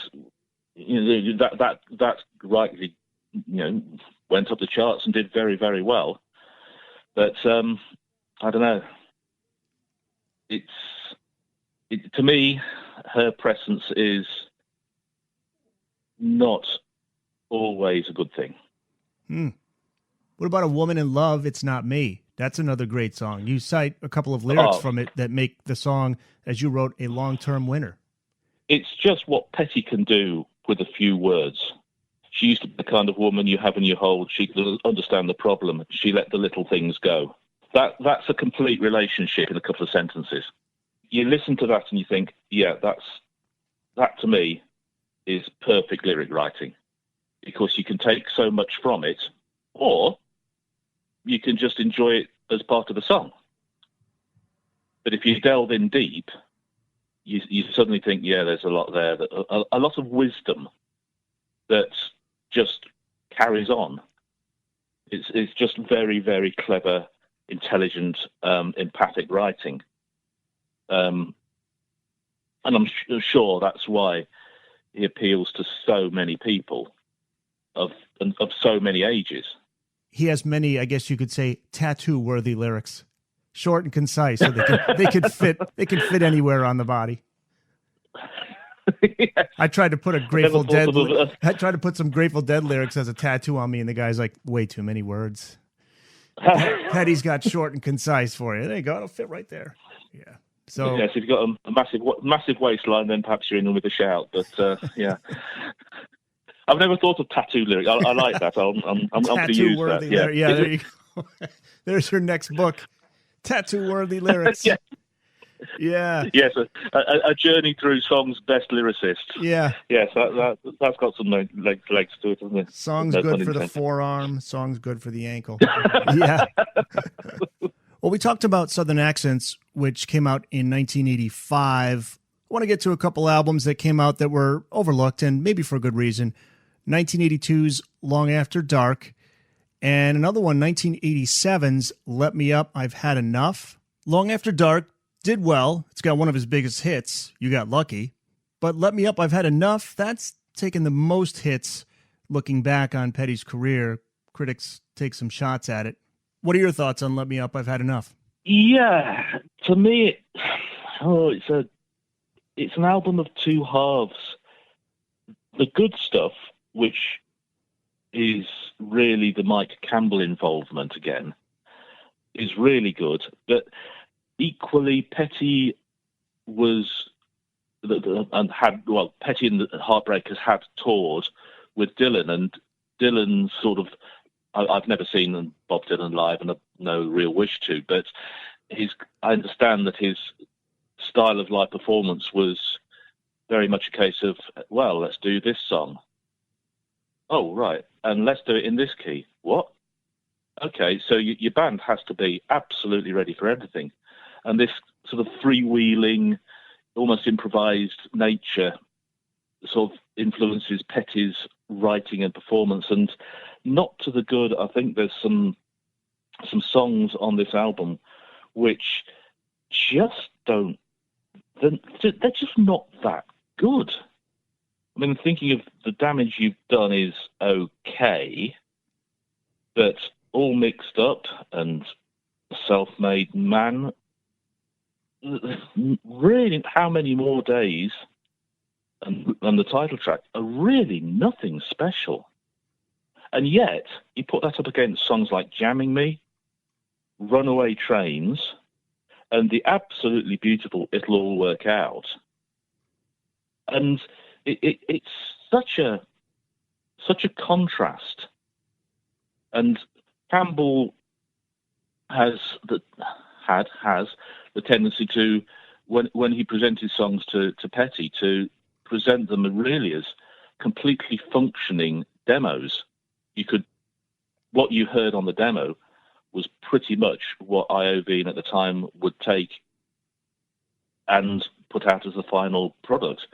that rightly, went up the charts and did very, very well. But I don't know. To me, her presence is not always a good thing. What about A Woman in Love, It's Not Me? That's another great song. You cite a couple of lyrics from it that make the song, as you wrote, a long-term winner. It's just what Petty can do with a few words. She used to be the kind of woman you have in your hold. She could understand the problem. She let the little things go. That's a complete relationship in a couple of sentences. You listen to that and you think, yeah, that to me is perfect lyric writing, because you can take so much from it, or you can just enjoy it as part of the song. But if you delve in deep, you suddenly think, yeah, there's a lot there, a lot of wisdom that just carries on. It's just very, very clever, intelligent, empathic writing. And I'm sure that's why he appeals to so many people of so many ages. He has many, I guess you could say, tattoo-worthy lyrics, short and concise, so they can fit anywhere on the body. Yes. I tried to put I tried to put some Grateful Dead lyrics as a tattoo on me, and the guy's like, way too many words. Petty's got short and concise for you. There you go. It'll fit right there. Yeah. So yes, if you've got a massive waistline, then perhaps you're in with a shout. But yeah, I've never thought of tattoo lyrics. I like that. I'm going to use that. Yeah, there you go. There's your next book. Tattoo-worthy lyrics. Yeah. Yeah. Yes, a journey through song's best lyricists. Yeah. Yes, that's got some legs to it, doesn't it? Song's good for the forearm. Song's good for the ankle. Yeah. Well, we talked about Southern Accents, which came out in 1985. I want to get to a couple albums that came out that were overlooked, and maybe for a good reason. 1982's Long After Dark, and another one, 1987's Let Me Up, I've Had Enough. Long After Dark did well. It's got one of his biggest hits, You Got Lucky. But Let Me Up, I've Had Enough, that's taken the most hits looking back on Petty's career. Critics take some shots at it. What are your thoughts on Let Me Up, I've Had Enough? Yeah, to me, it's an album of two halves. The good stuff, which is really the Mike Campbell involvement again, is really good. But equally, Petty Petty and the Heartbreakers had toured with Dylan, and Dylan sort of, I've never seen Bob Dylan live and I've no real wish to, but I understand that his style of live performance was very much a case of, well, let's do this song. Oh, right. And let's do it in this key. What? Okay, so your band has to be absolutely ready for everything. and this sort of freewheeling, almost improvised nature sort of influences Petty's writing and performance, and not to the good. I think there's some songs on this album which just don't, they're just not that good. I mean, thinking of The Damage You've Done is okay, but All Mixed Up and Self-Made Man, really, How Many More Days and the title track are really nothing special. And yet, you put that up against songs like Jamming Me, Runaway Trains, and the absolutely beautiful It'll All Work Out. And it's such a contrast. And Campbell has the tendency to, when he presented songs to Petty, to present them really as completely functioning demos. What you heard on the demo was pretty much what IOV at the time would take and put out as the final product.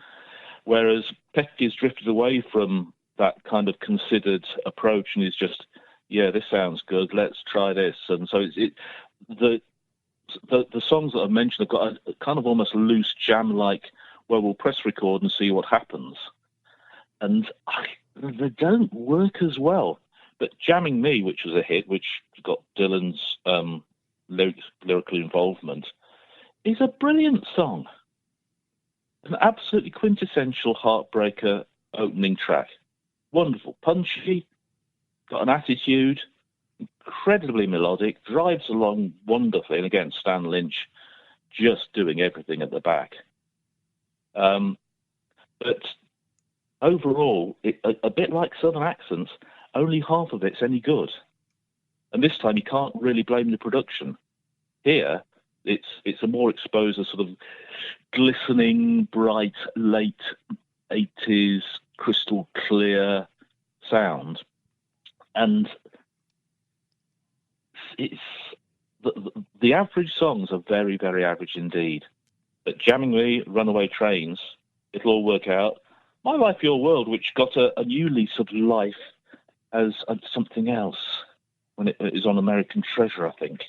Whereas Petty has drifted away from that kind of considered approach and is just, yeah, this sounds good, let's try this. And so the songs that I've mentioned have got a kind of almost loose jam-like, well, we'll press record and see what happens. And they don't work as well. But Jamming Me, which was a hit, which got Dylan's lyrical involvement, is a brilliant song. An absolutely quintessential heartbreaker opening track. Wonderful, punchy, got an attitude, incredibly melodic, drives along wonderfully. And again, Stan Lynch just doing everything at the back. But overall, a bit like Southern Accents, only half of it's any good. And this time you can't really blame the production. Here, it's a more exposed, sort of glistening, bright, late 80s, crystal clear sound. And it's the average songs are very, very average indeed. But Jamming Me, Runaway Trains, It'll All Work Out, My Life, Your World, which got a new lease of life as something else when it is on American Treasure, I think.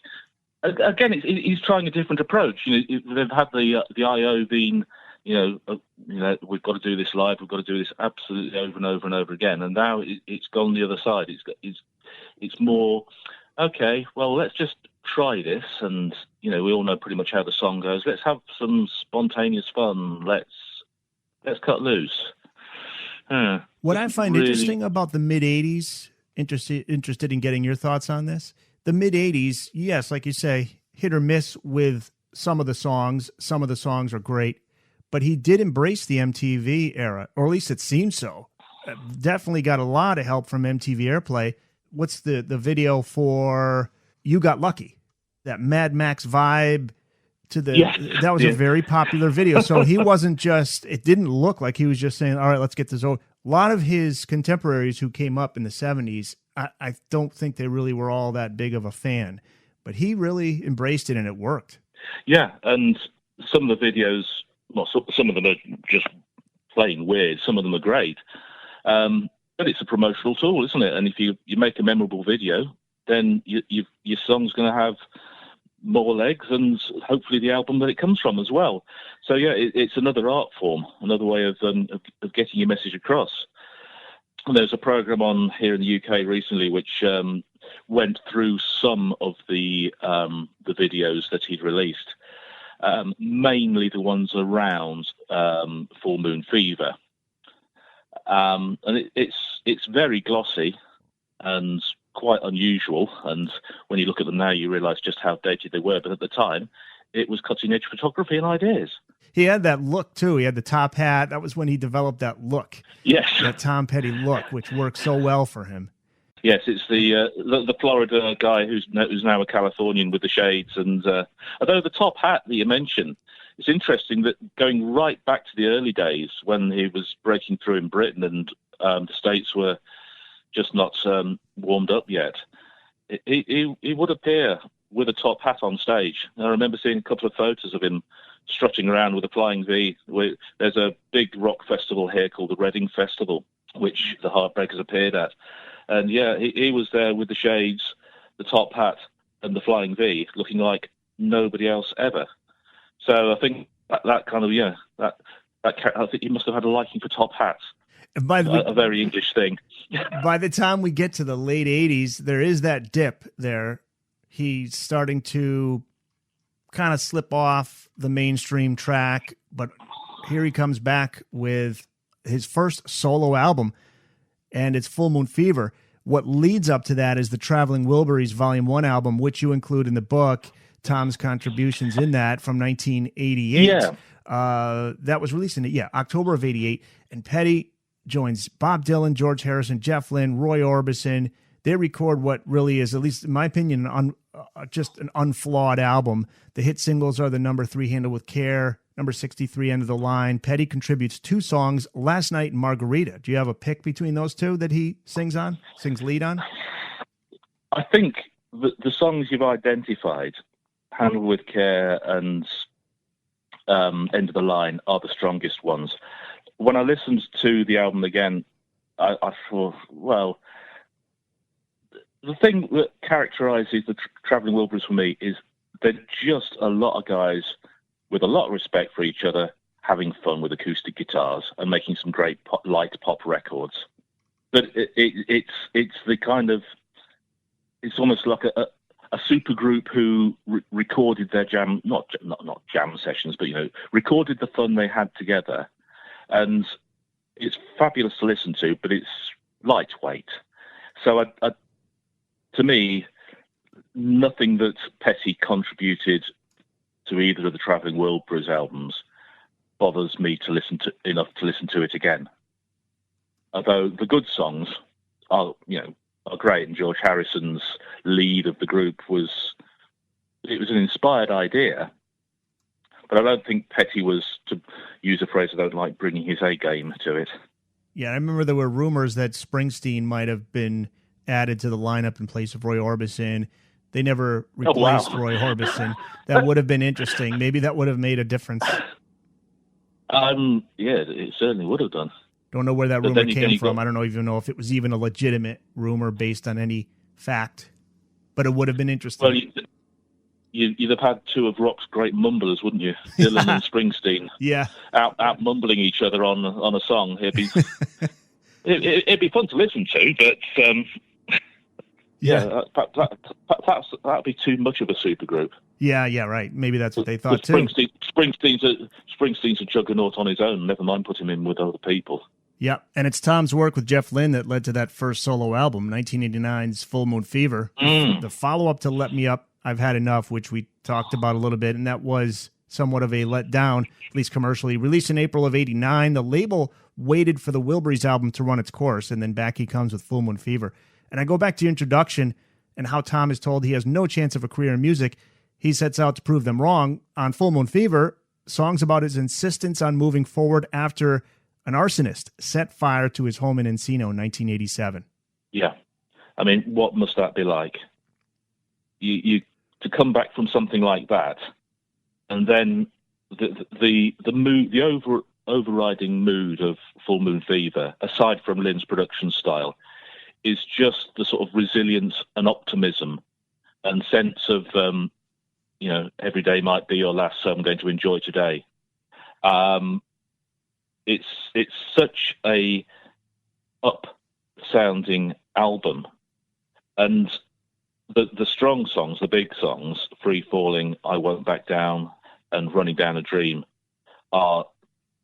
Again, he's trying a different approach. They've had the IO being, we've got to do this live, we've got to do this absolutely over and over and over again, and now it's gone the other side. It's more, okay, well, let's just try this, and we all know pretty much how the song goes. Let's have some spontaneous fun. Let's cut loose. What I find interesting about the mid-'80s, interested in getting your thoughts on this. The mid-'80s, yes, like you say, hit or miss with some of the songs. Some of the songs are great, but he did embrace the MTV era, or at least it seems so. Definitely got a lot of help from MTV Airplay. What's the video for You Got Lucky? That Mad Max vibe to the... Yeah. That was a very popular video. So he wasn't just... It didn't look like he was just saying, all right, let's get this over. A lot of his contemporaries who came up in the 70s, I don't think they really were all that big of a fan. But he really embraced it, and it worked. Yeah, and some of the videos... Well, some of them are just plain weird. Some of them are great. But it's a promotional tool, isn't it? And if you make a memorable video, then your song's going to have more legs and hopefully the album that it comes from as well. So, yeah, it's another art form, another way of getting your message across. And there's a program on here in the UK recently which went through some of the videos that he'd released, mainly the ones around Full Moon Fever. And it's very glossy and quite unusual. And when you look at them now, you realise just how dated they were. But at the time, it was cutting-edge photography and ideas. He had that look, too. He had the top hat. That was when he developed that look. Yes. That Tom Petty look, which worked so well for him. Yes, it's the Florida guy who's now a Californian with the shades. And although the top hat that you mentioned, it's interesting that going right back to the early days when he was breaking through in Britain and the States were just not warmed up yet, he would appear with a top hat on stage. I remember seeing a couple of photos of him strutting around with a flying V. There's a big rock festival here called the Reading Festival, which the Heartbreakers appeared at. And yeah, he was there with the shades, the top hat, and the flying V, looking like nobody else ever. So I think that kind of, I think he must have had a liking for top hats. A very English thing. By the time we get to the late 80s, there is that dip there. He's starting to kind of slip off the mainstream track, but here he comes back with his first solo album, and it's Full Moon Fever. What leads up to that is the Traveling Wilburys Volume 1 album, which you include in the book, Tom's contributions in that from 1988. Yeah. That was released in October of 88, and Petty joins Bob Dylan, George Harrison, Jeff Lynne, Roy Orbison. They record what really is, at least in my opinion, just an unflawed album. The hit singles are the number 3 Handle with Care, number 63 End of the Line. Petty contributes 2 songs, Last Night and Margarita. Do you have a pick between those two that he sings lead on? I think the songs you've identified, Handle with Care and End of the Line, are the strongest ones. When I listened to the album again, I thought, well, the thing that characterizes the Traveling Wilburys for me is they're just a lot of guys with a lot of respect for each other, having fun with acoustic guitars and making some great light pop records. But it's the kind of, it's almost like a super group who recorded their jam, not jam sessions, but recorded the fun they had together. And it's fabulous to listen to, but it's lightweight. So to me, nothing that Petty contributed to either of the Traveling Wilburys albums bothers me enough to listen to it again. Although the good songs are great, and George Harrison's lead of the group was an inspired idea. But I don't think Petty was, to use a phrase I don't like, bringing his A game to it. Yeah, I remember there were rumors that Springsteen might have been added to the lineup in place of Roy Orbison. They never replaced Roy Orbison. That would have been interesting. Maybe that would have made a difference. Yeah, it certainly would have done. Don't know where that rumor came from. I don't even know if it was even a legitimate rumor based on any fact. But it would have been interesting. Well, you'd have had 2 of rock's great mumblers, wouldn't you? Dylan and Springsteen. Yeah. Out mumbling each other on a song. It'd be fun to listen to, but that'd be too much of a supergroup. Yeah, right. Maybe that's what they thought too. Springsteen's a juggernaut on his own. Never mind put him in with other people. Yeah, and it's Tom's work with Jeff Lynne that led to that first solo album, 1989's Full Moon Fever. The follow-up to Let Me Up, I've Had Enough, which we talked about a little bit, and that was somewhat of a letdown, at least commercially. Released in April of 89, the label waited for the Wilburys album to run its course, and then back he comes with Full Moon Fever. And I go back to your introduction and how Tom is told he has no chance of a career in music. He sets out to prove them wrong. On Full Moon Fever, songs about his insistence on moving forward after an arsonist set fire to his home in Encino in 1987. Yeah. I mean, what must that be like? You to come back from something like that, and then the mood, the overriding mood of Full Moon Fever, aside from Lynne's production style, is just the sort of resilience and optimism and sense of, every day might be your last, so I'm going to enjoy today. It's such a up-sounding album, and the strong songs, the big songs, Free Falling, I Won't Back Down, and Running Down a Dream, are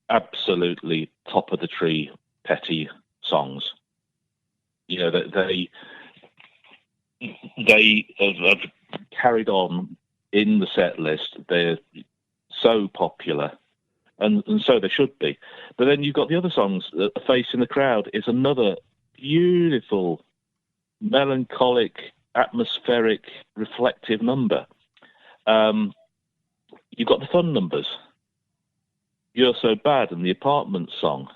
absolutely top of the tree Petty songs. They have carried on in the set list. They're so popular, and so they should be. But then you've got the other songs. A Face in the Crowd is another beautiful, melancholic, atmospheric, reflective number. You've got the fun numbers. You're So Bad and the Apartment song.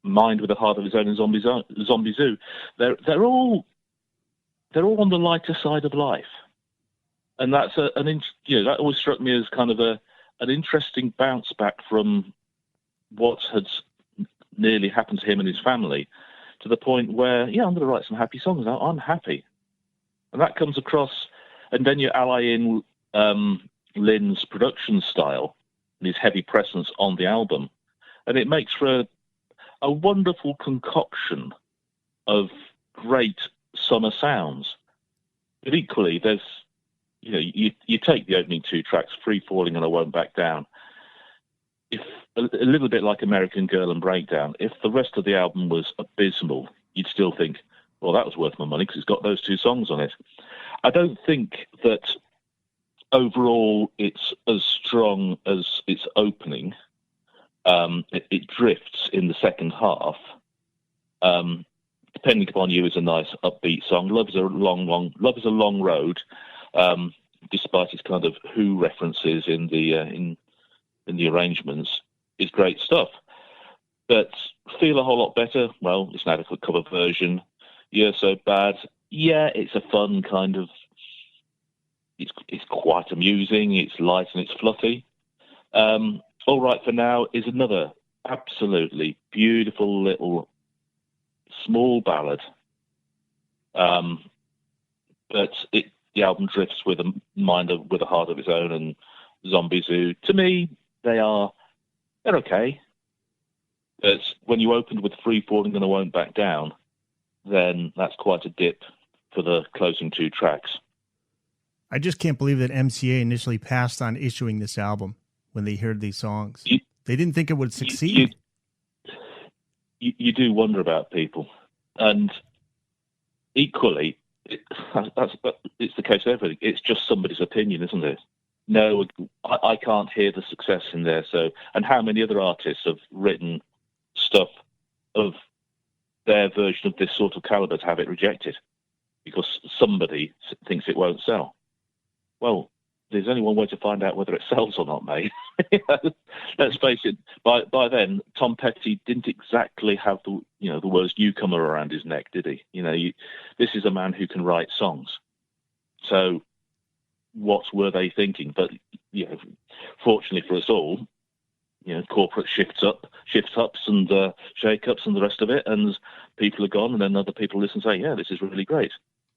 Mind with a Heart of His Own and Zombie Zoo. They're all on the lighter side of life. and that's that always struck me as kind of an interesting bounce back from what had nearly happened to him and his family, to the point where, I'm going to write some happy songs now. I'm happy. And that comes across, and then you ally in Lynn's production style and his heavy presence on the album, and it makes for a wonderful concoction of great summer sounds. But equally, there's, you take the opening two tracks, Free Falling and I Won't Back Down, if a little bit like American Girl and Breakdown, if the rest of the album was abysmal, you'd still think, well, that was worth my money because it's got those two songs on it. I don't think that overall it's as strong as its opening. It drifts in the second half. Depending Upon You is a nice upbeat song. Love is a long road, despite its kind of Who references in the arrangements, is great stuff. But Feel a Whole Lot Better, well, it's an adequate cover version. You're So Bad, yeah, it's a fun kind of, it's quite amusing, it's light and it's fluffy. All Right for Now is another absolutely beautiful little small ballad. But the album drifts with a heart of its own, and Zombie Zoo, to me, they're okay. But when you opened with Free Falling and I Won't Back Down, then that's quite a dip for the closing two tracks. I just can't believe that MCA initially passed on issuing this album when they heard these songs. They didn't think it would succeed. You do wonder about people. And equally, it's the case of everything. It's just somebody's opinion, isn't it? No, I can't hear the success in there. So, and how many other artists have written stuff of their version of this sort of caliber to have it rejected because somebody thinks it won't sell? Well, there's only one way to find out whether it sells or not, mate. Let's face it. By then, Tom Petty didn't exactly have the words newcomer around his neck, did he? This is a man who can write songs. So, what were they thinking? But fortunately for us all, corporate shifts ups and shake-ups and the rest of it, and people are gone, and then other people listen and say, "Yeah, this is really great.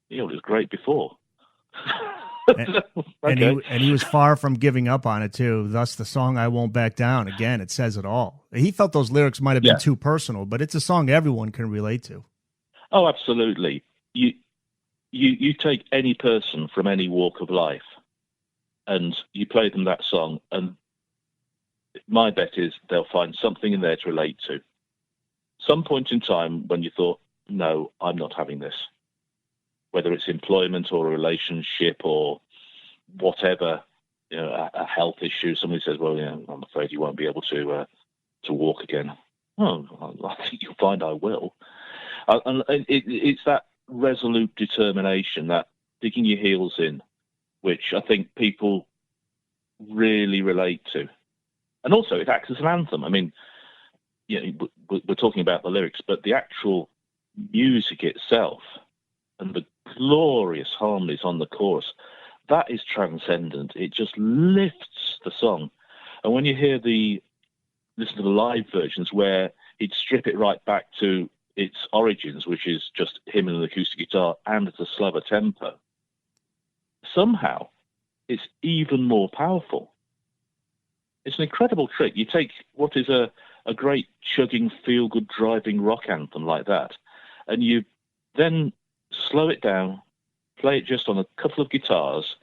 It was great before." And he was far from giving up on it too. Thus, the song "I Won't Back Down." Again, it says it all. He felt those lyrics might have been too personal, but it's a song everyone can relate to. Oh, absolutely. You take any person from any walk of life, and you play them that song, and my bet is they'll find something in there to relate to. Some point in time when you thought, "No, I'm not having this." Whether it's employment or a relationship or whatever, a health issue. Somebody says, "Well, I'm afraid you won't be able to walk again." Oh, I think you'll find I will. And it's that resolute determination, that digging your heels in, which I think people really relate to. And also, it acts as an anthem. I mean, we're talking about the lyrics, but the actual music itself and the glorious harmonies on the chorus, that is transcendent. It just lifts the song. And when you listen to the live versions where he'd strip it right back to its origins, which is just him and an acoustic guitar and at a slower tempo, somehow it's even more powerful. It's an incredible trick. You take what is a great chugging, feel-good driving rock anthem like that, and you then slow it down, play it just on a couple of guitars,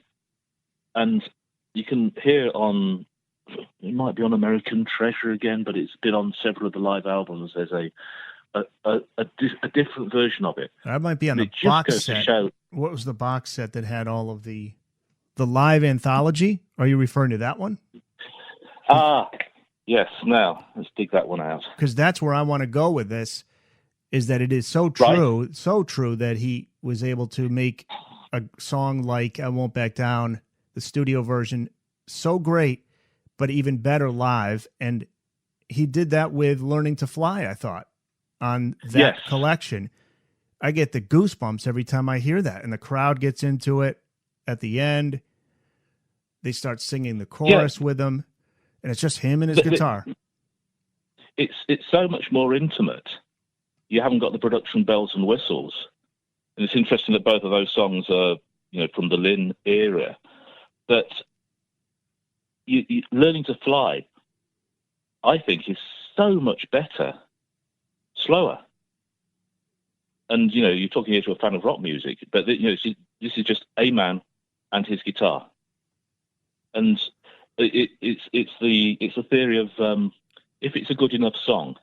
and you can hear it might be on American Treasure again, but it's been on several of the live albums. There's a different version of it. That might be on the box set. What was the box set that had all of the live anthology? Are you referring to that one? Yes. Now let's dig that one out, because that's where I want to go with this. Is that it is so true, right? So true that he was able to make a song like "I Won't Back Down," the studio version, so great, but even better live. And he did that with "Learning to Fly," I thought, on that collection. I get the goosebumps every time I hear that, and the crowd gets into it at the end. They start singing the chorus with him, and it's just him and his guitar. It's so much more intimate. You haven't got the production bells and whistles. And it's interesting that both of those songs are, from the Lynn era. But Learning to Fly, I think, is so much better, slower. And, you're talking here to a fan of rock music, but, this is just a man and his guitar. And it's the theory of if it's a good enough song,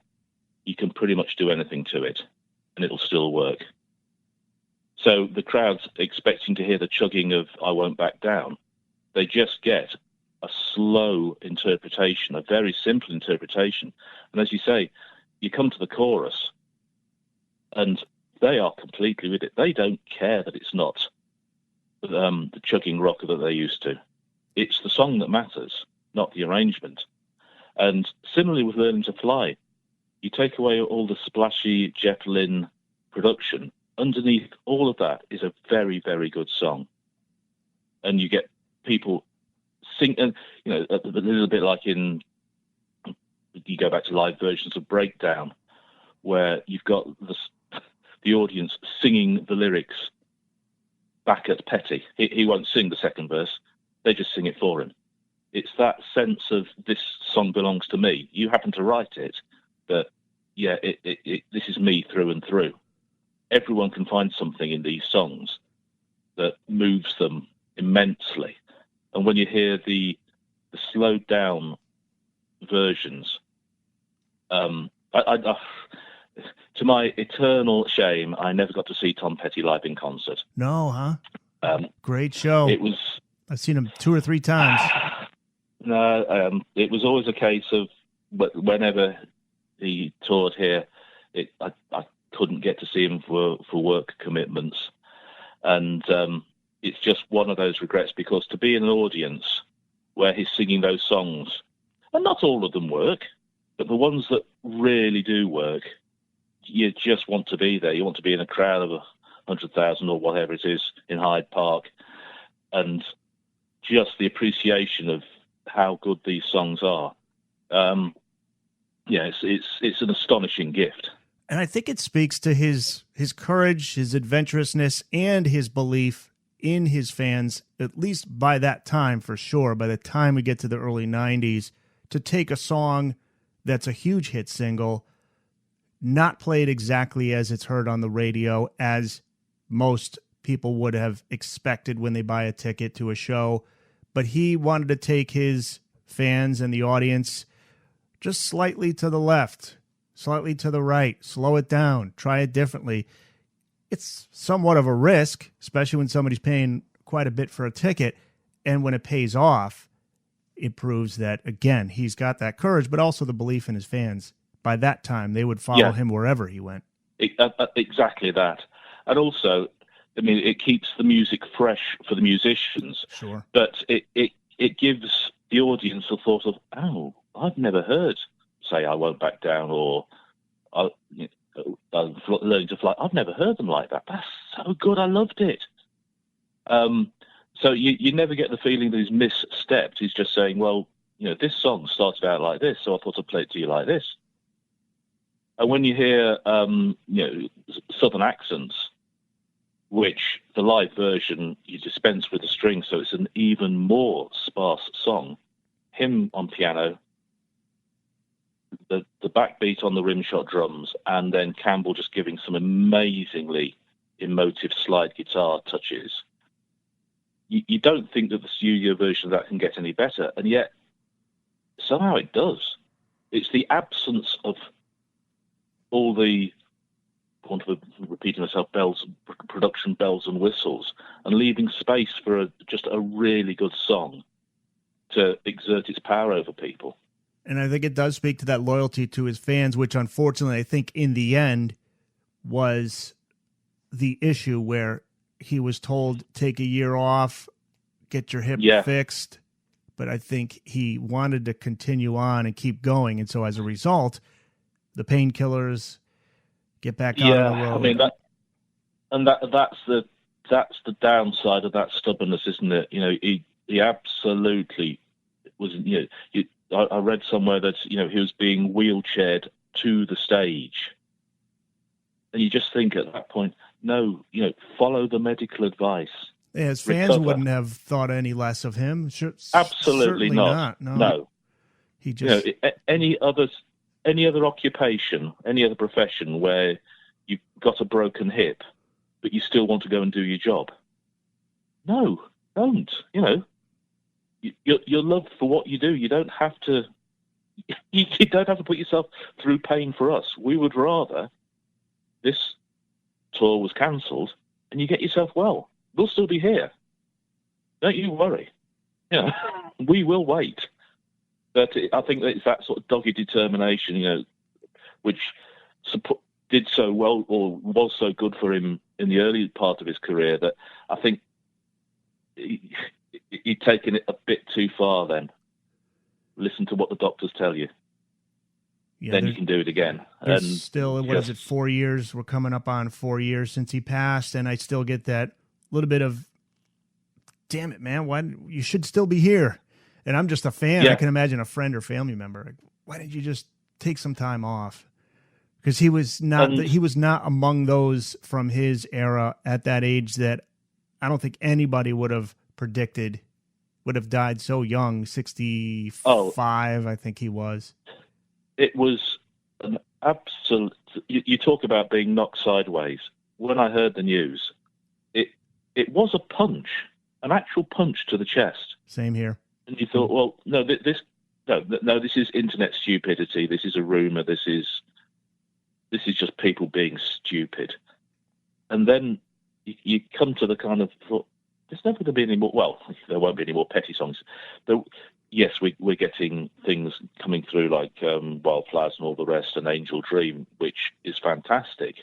you can pretty much do anything to it, and it'll still work. So the crowd's expecting to hear the chugging of I Won't Back Down. They just get a slow interpretation, a very simple interpretation. And as you say, you come to the chorus, and they are completely with it. They don't care that it's not the chugging rock that they're used to. It's the song that matters, not the arrangement. And similarly with Learning to Fly, you take away all the splashy Zeppelin production. Underneath all of that is a very, very good song. And you get people sing, and a little bit like you go back to live versions of Breakdown, where you've got the audience singing the lyrics back at Petty. He won't sing the second verse. They just sing it for him. It's that sense of this song belongs to me. You happen to write it, but this is me through and through. Everyone can find something in these songs that moves them immensely. And when you hear the slowed down versions, to my eternal shame, I never got to see Tom Petty live in concert. No, huh? Great show. It was. I've seen him 2 or 3 times. No, it was always a case of whenever he toured here, I couldn't get to see him for work commitments. And it's just one of those regrets, because to be in an audience where he's singing those songs, and not all of them work, but the ones that really do work, you just want to be there. You want to be in a crowd of 100,000 or whatever it is in Hyde Park, and just the appreciation of how good these songs are. It's an astonishing gift. And I think it speaks to his courage, his adventurousness, and his belief in his fans, at least by that time, for sure. By the time we get to the early 90s, to take a song that's a huge hit single, not played exactly as it's heard on the radio, as most people would have expected when they buy a ticket to a show, but he wanted to take his fans and the audience just slightly to the left, slightly to the right, slow it down, try it differently. It's somewhat of a risk, especially when somebody's paying quite a bit for a ticket, and when it pays off, it proves that, again, he's got that courage, but also the belief in his fans. By that time, they would follow him wherever he went. Exactly that. And also, I mean, it keeps the music fresh for the musicians. Sure. But it gives the audience a thought of, oh, I've never heard, say, I Won't Back Down, or Learning to Fly. I've never heard them like that. That's so good. I loved it. So you never get the feeling that he's misstepped. He's just saying, well, this song started out like this, so I thought I'd play it to you like this. And when you hear, Southern accents, which the live version, you dispense with the strings, so it's an even more sparse song. Him on piano, the backbeat on the rimshot drums, and then Campbell just giving some amazingly emotive slide guitar touches. You don't think that the studio version of that can get any better, and yet somehow it does. It's the absence of all the, I want to repeat myself, production bells and whistles, and leaving space for just a really good song to exert its power over people. And I think it does speak to that loyalty to his fans, which unfortunately I think in the end was the issue, where he was told, take a year off, get your hip fixed. But I think he wanted to continue on and keep going. And so as a result, the painkillers, get back out on the road. I mean, that's the downside of that stubbornness, isn't it? he absolutely was. I read somewhere that he was being wheelchaired to the stage, and you just think at that point, no, follow the medical advice. Yeah, his fans wouldn't have thought any less of him. Absolutely not. No. He just any other occupation, any other profession where you've got a broken hip, but you still want to go and do your job. No, don't. Your love for what you do. You don't have to. You don't have to put yourself through pain for us. We would rather this tour was cancelled and you get yourself well. We'll still be here. Don't you worry. We will wait. But I think that it's that sort of dogged determination, which did so well or was so good for him in the early part of his career that I think he'd taken it a bit too far then. Listen to what the doctors tell you. Yeah, then you can do it again. And still, what is it, 4 years? We're coming up on 4 years since he passed, and I still get that little bit of, damn it, man, why you should still be here. And I'm just a fan. Yeah. I can imagine a friend or family member. Like, why didn't you just take some time off? Because he was not among those from his era at that age that I don't think anybody would have predicted would have died so young, 65, I think he was. It was an absolute... You talk about being knocked sideways. When I heard the news, it was a punch, an actual punch to the chest. Same here. And you thought, well, no, this is internet stupidity. This is a rumor. This is just people being stupid. And then you come to the kind of thought, there's never going to be any more. Well, there won't be any more Petty songs. Yes, we're getting things coming through like Wildflowers and all the rest, and Angel Dream, which is fantastic.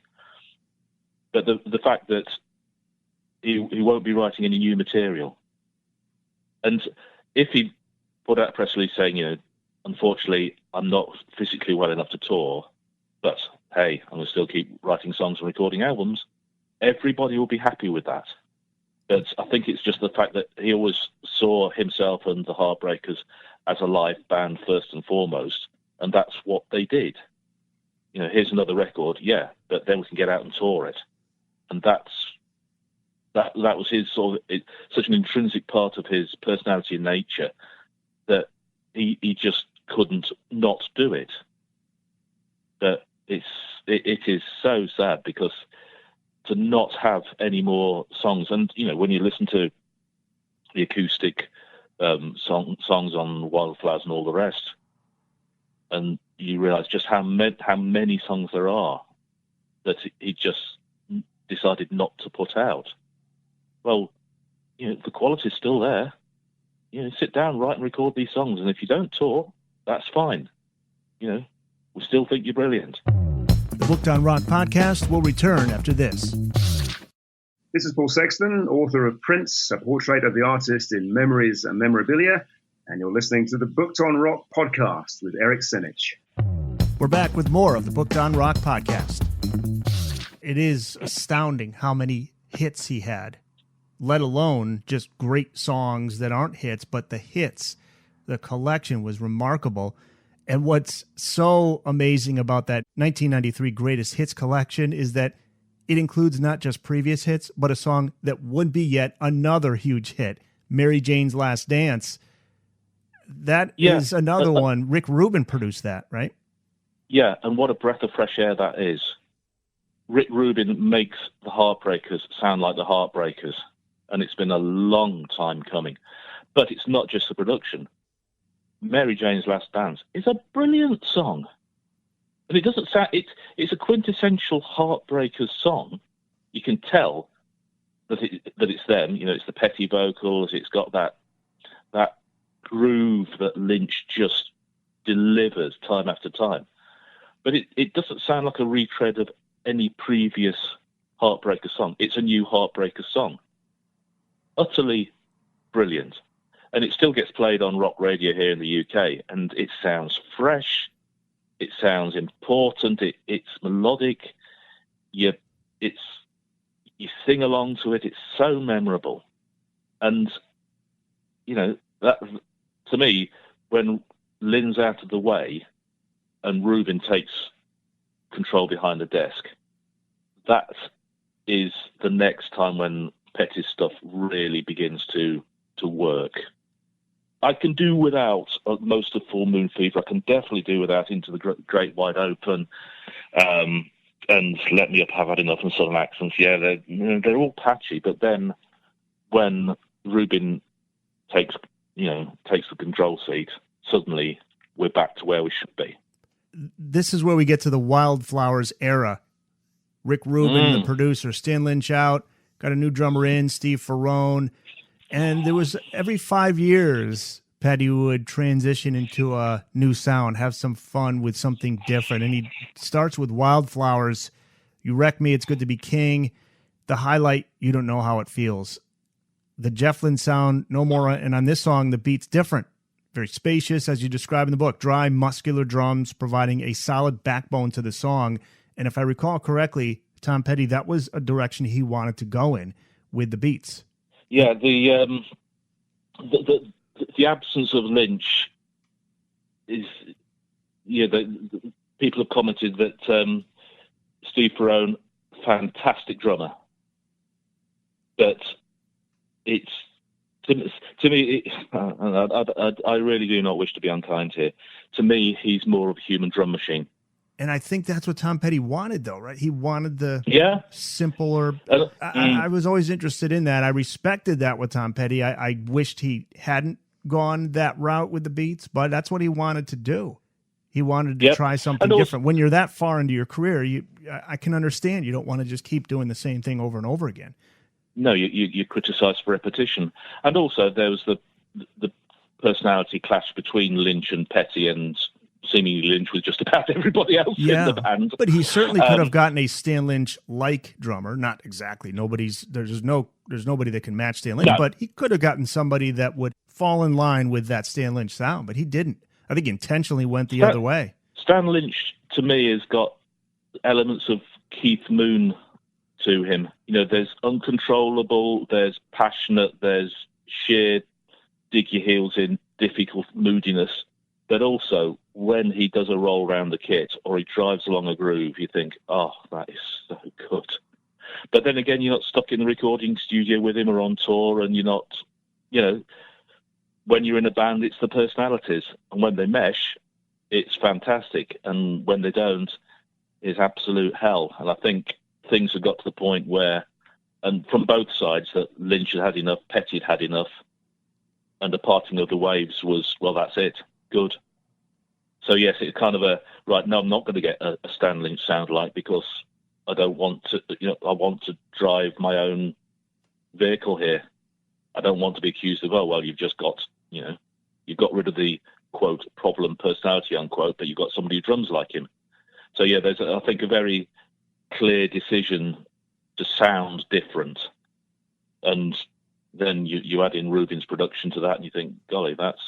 But the fact that he won't be writing any new material, and if he put out a press release saying, unfortunately, I'm not physically well enough to tour, but hey, I'm going to still keep writing songs and recording albums, everybody will be happy with that. But I think it's just the fact that he always saw himself and the Heartbreakers as a live band first and foremost, and that's what they did. Here's another record, yeah, but then we can get out and tour it. And that was his sort of such an intrinsic part of his personality and nature that he just couldn't not do it. But it is so sad because to not have any more songs, and when you listen to the acoustic songs on Wildflowers and all the rest, and you realise just how many songs there are that he just decided not to put out. Well, the quality's still there. Sit down, write and record these songs, and if you don't tour, that's fine. We still think you're brilliant. The Booked on Rock podcast will return after this. This is Paul Sexton, author of Prince, a portrait of the artist in Memories and Memorabilia, and you're listening to the Booked on Rock podcast with Eric Senich. We're back with more of the Booked on Rock podcast. It is astounding how many hits he had, let alone just great songs that aren't hits, but the hits, the collection was remarkable. And what's so amazing about that 1993 Greatest Hits collection is that it includes not just previous hits, but a song that would be yet another huge hit, Mary Jane's Last Dance. That is another one. Rick Rubin produced that, right? Yeah, and what a breath of fresh air that is. Rick Rubin makes the Heartbreakers sound like the Heartbreakers, and it's been a long time coming. But it's not just the production. Mary Jane's Last Dance is a brilliant song. And it doesn't sound... It's a quintessential Heartbreakers song. You can tell that it's them. It's the Petty vocals. It's got that groove that Lynch just delivers time after time. But it doesn't sound like a retread of any previous Heartbreaker song. It's a new Heartbreaker song. Utterly brilliant. And it still gets played on rock radio here in the UK, and it sounds fresh, it sounds important, it's melodic, you sing along to it, it's so memorable. And, that to me, when Lynn's out of the way and Rubin takes control behind the desk, that is the next time when Petty's stuff really begins to work. I can do without most of Full Moon Fever. I can definitely do without Into the Great Wide Open, and Let Me Up, Have Had Enough, and Southern Accents. Yeah, they're all patchy. But then when Rubin takes the control seat, suddenly we're back to where we should be. This is where we get to the Wildflowers era. Rick Rubin, the producer, Stan Lynch out, got a new drummer in, Steve Ferrone. And there was every 5 years, Petty would transition into a new sound, have some fun with something different. And he starts with Wildflowers. You Wreck Me, It's Good to Be King. The highlight, You Don't Know How It Feels. The Jeff Lynne sound, No More. And on this song, the beat's different. Very spacious, as you describe in the book. Dry, muscular drums providing a solid backbone to the song. And if I recall correctly, Tom Petty, that was a direction he wanted to go in with the beats. Yeah, the absence of Lynch is, the people have commented that Steve Ferrone, fantastic drummer, but it's to me. I really do not wish to be unkind here. To me, he's more of a human drum machine. And I think that's what Tom Petty wanted, though, right? He wanted the simpler. I was always interested in that. I respected that with Tom Petty. I wished he hadn't gone that route with the beats, but that's what he wanted to do. He wanted to try something different. When you're that far into your career, I can understand you don't want to just keep doing the same thing over and over again. No, you criticize for repetition. And also there was the personality clash between Lynch and Petty, and seemingly Lynch was just about everybody else in the band. But he certainly could have gotten a Stan Lynch-like drummer. Not exactly. There's nobody that can match Stan Lynch, but he could have gotten somebody that would fall in line with that Stan Lynch sound, but he didn't. I think he intentionally went the other way. Stan Lynch, to me, has got elements of Keith Moon to him. There's uncontrollable, there's passionate, there's sheer dig your heels in, difficult moodiness. But also, when he does a roll around the kit or he drives along a groove, you think, oh, that is so good. But then again, you're not stuck in the recording studio with him or on tour, and you're not, when you're in a band, it's the personalities. And when they mesh, it's fantastic. And when they don't, it's absolute hell. And I think things have got to the point where, and from both sides, that Lynch had enough, Petty had had enough, and the parting of the waves was, well, that's it. Good. So yes, it's kind of right. No, I'm not going to get a Stan Lynch sound like, because I don't want to. I want to drive my own vehicle here. I don't want to be accused of, oh well, you've just got, you've got rid of the quote problem personality unquote, but you've got somebody who drums like him. So yeah, there's I think a very clear decision to sound different, and then you add in Rubin's production to that, and you think, golly, that's.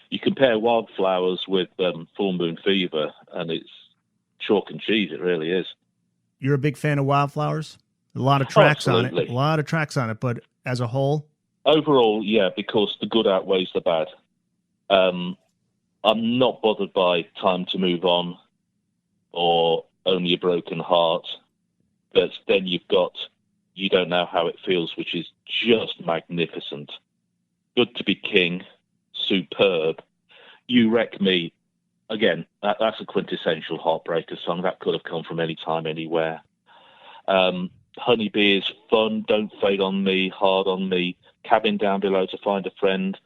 You compare Wildflowers with Full Moon Fever, and it's chalk and cheese. It really is. You're a big fan of Wildflowers? A lot of tracks on it. A lot of tracks on it, but as a whole? Overall, yeah, because the good outweighs the bad. I'm not bothered by Time to Move On or Only a Broken Heart, but then you've got You Don't Know How It Feels, which is just magnificent. Good to Be King. Superb. You Wreck Me, again, that's a quintessential Heartbreakers song. That could have come from any time, anywhere. Honeybee is fun. Don't Fade on Me, Hard on Me, Cabin Down Below to Find a Friend.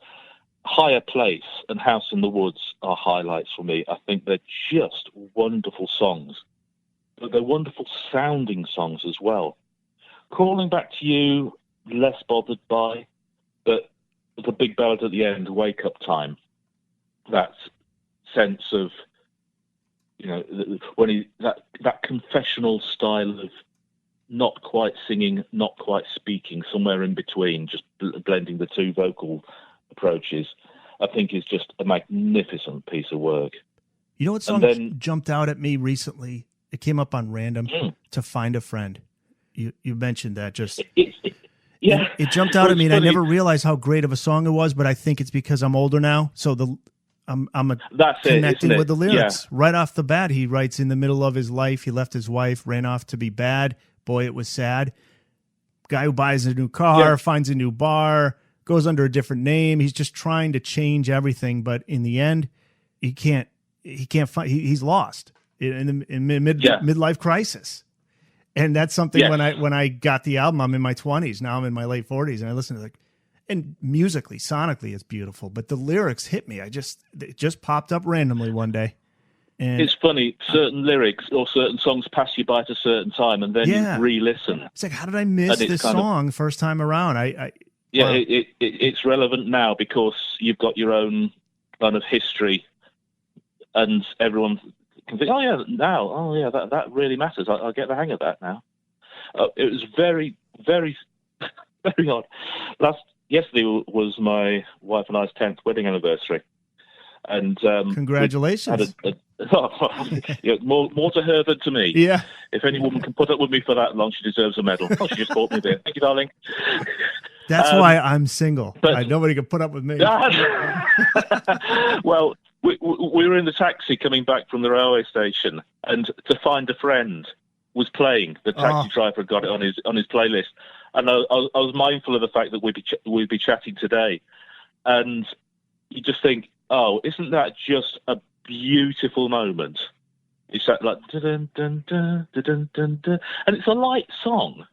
Higher Place and House in the Woods are highlights for me. I think they're just wonderful songs, but they're wonderful sounding songs as well. Calling Back to You, less bothered by, but the big ballad at the end, Wake Up Time, that sense of, when that confessional style of not quite singing, not quite speaking, somewhere in between, just blending the two vocal approaches, I think is just a magnificent piece of work. You know what song jumped out at me recently? It came up on random, To Find a Friend. You mentioned that just... Yeah, it jumped out at me, and I funny. never realized how great of a song it was. But I think it's because I'm older now, so I'm connecting with the lyrics right off the bat. He writes, in the middle of his life, he left his wife, ran off to be bad. Boy, it was sad. Guy who buys a new car, finds a new bar, goes under a different name. He's just trying to change everything, but in the end, he can't find. He's lost in midlife crisis. And that's something when I got the album, I'm in my 20s. Now I'm in my late 40s, and I listen to and musically, sonically, it's beautiful. But the lyrics hit me. It just popped up randomly one day. And it's funny, certain lyrics or certain songs pass you by at a certain time, and then you re-listen. It's like, how did I miss this song first time around? It's relevant now because you've got your own kind of history, and everyone can think, that really matters. I get the hang of that now. It was very, very, very odd. Yesterday was my wife and I's 10th wedding anniversary, and congratulations. More to her than to me. Yeah. If any woman can put up with me for that long, she deserves a medal. Oh, she just bought me a beer. Thank you, darling. That's why I'm single. Nobody can put up with me. Well, we were in the taxi coming back from the railway station, and To Find a Friend was playing. The taxi driver had got it on his playlist, and I was mindful of the fact that we'd be chatting today, and you just think, oh, isn't that just a beautiful moment? It's that like dun, dun, dun, dun, dun, dun, and it's a light song.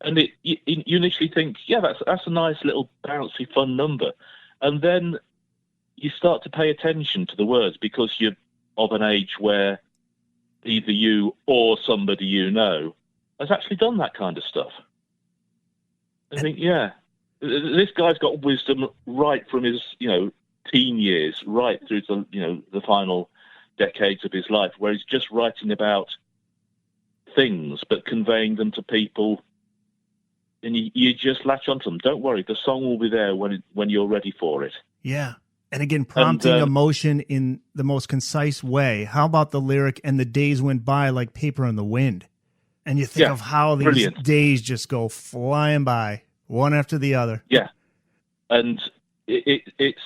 And you initially think, that's a nice little bouncy, fun number. And then you start to pay attention to the words because you're of an age where either you or somebody you know has actually done that kind of stuff. I think, this guy's got wisdom right from his, teen years, right through to, the final decades of his life, where he's just writing about things, but conveying them to people. And you just latch onto them. Don't worry, the song will be there when you're ready for it. Yeah. And again, prompting emotion in the most concise way. How about the lyric, and the days went by like paper in the wind? And you think of how these days just go flying by, one after the other. Yeah. And it's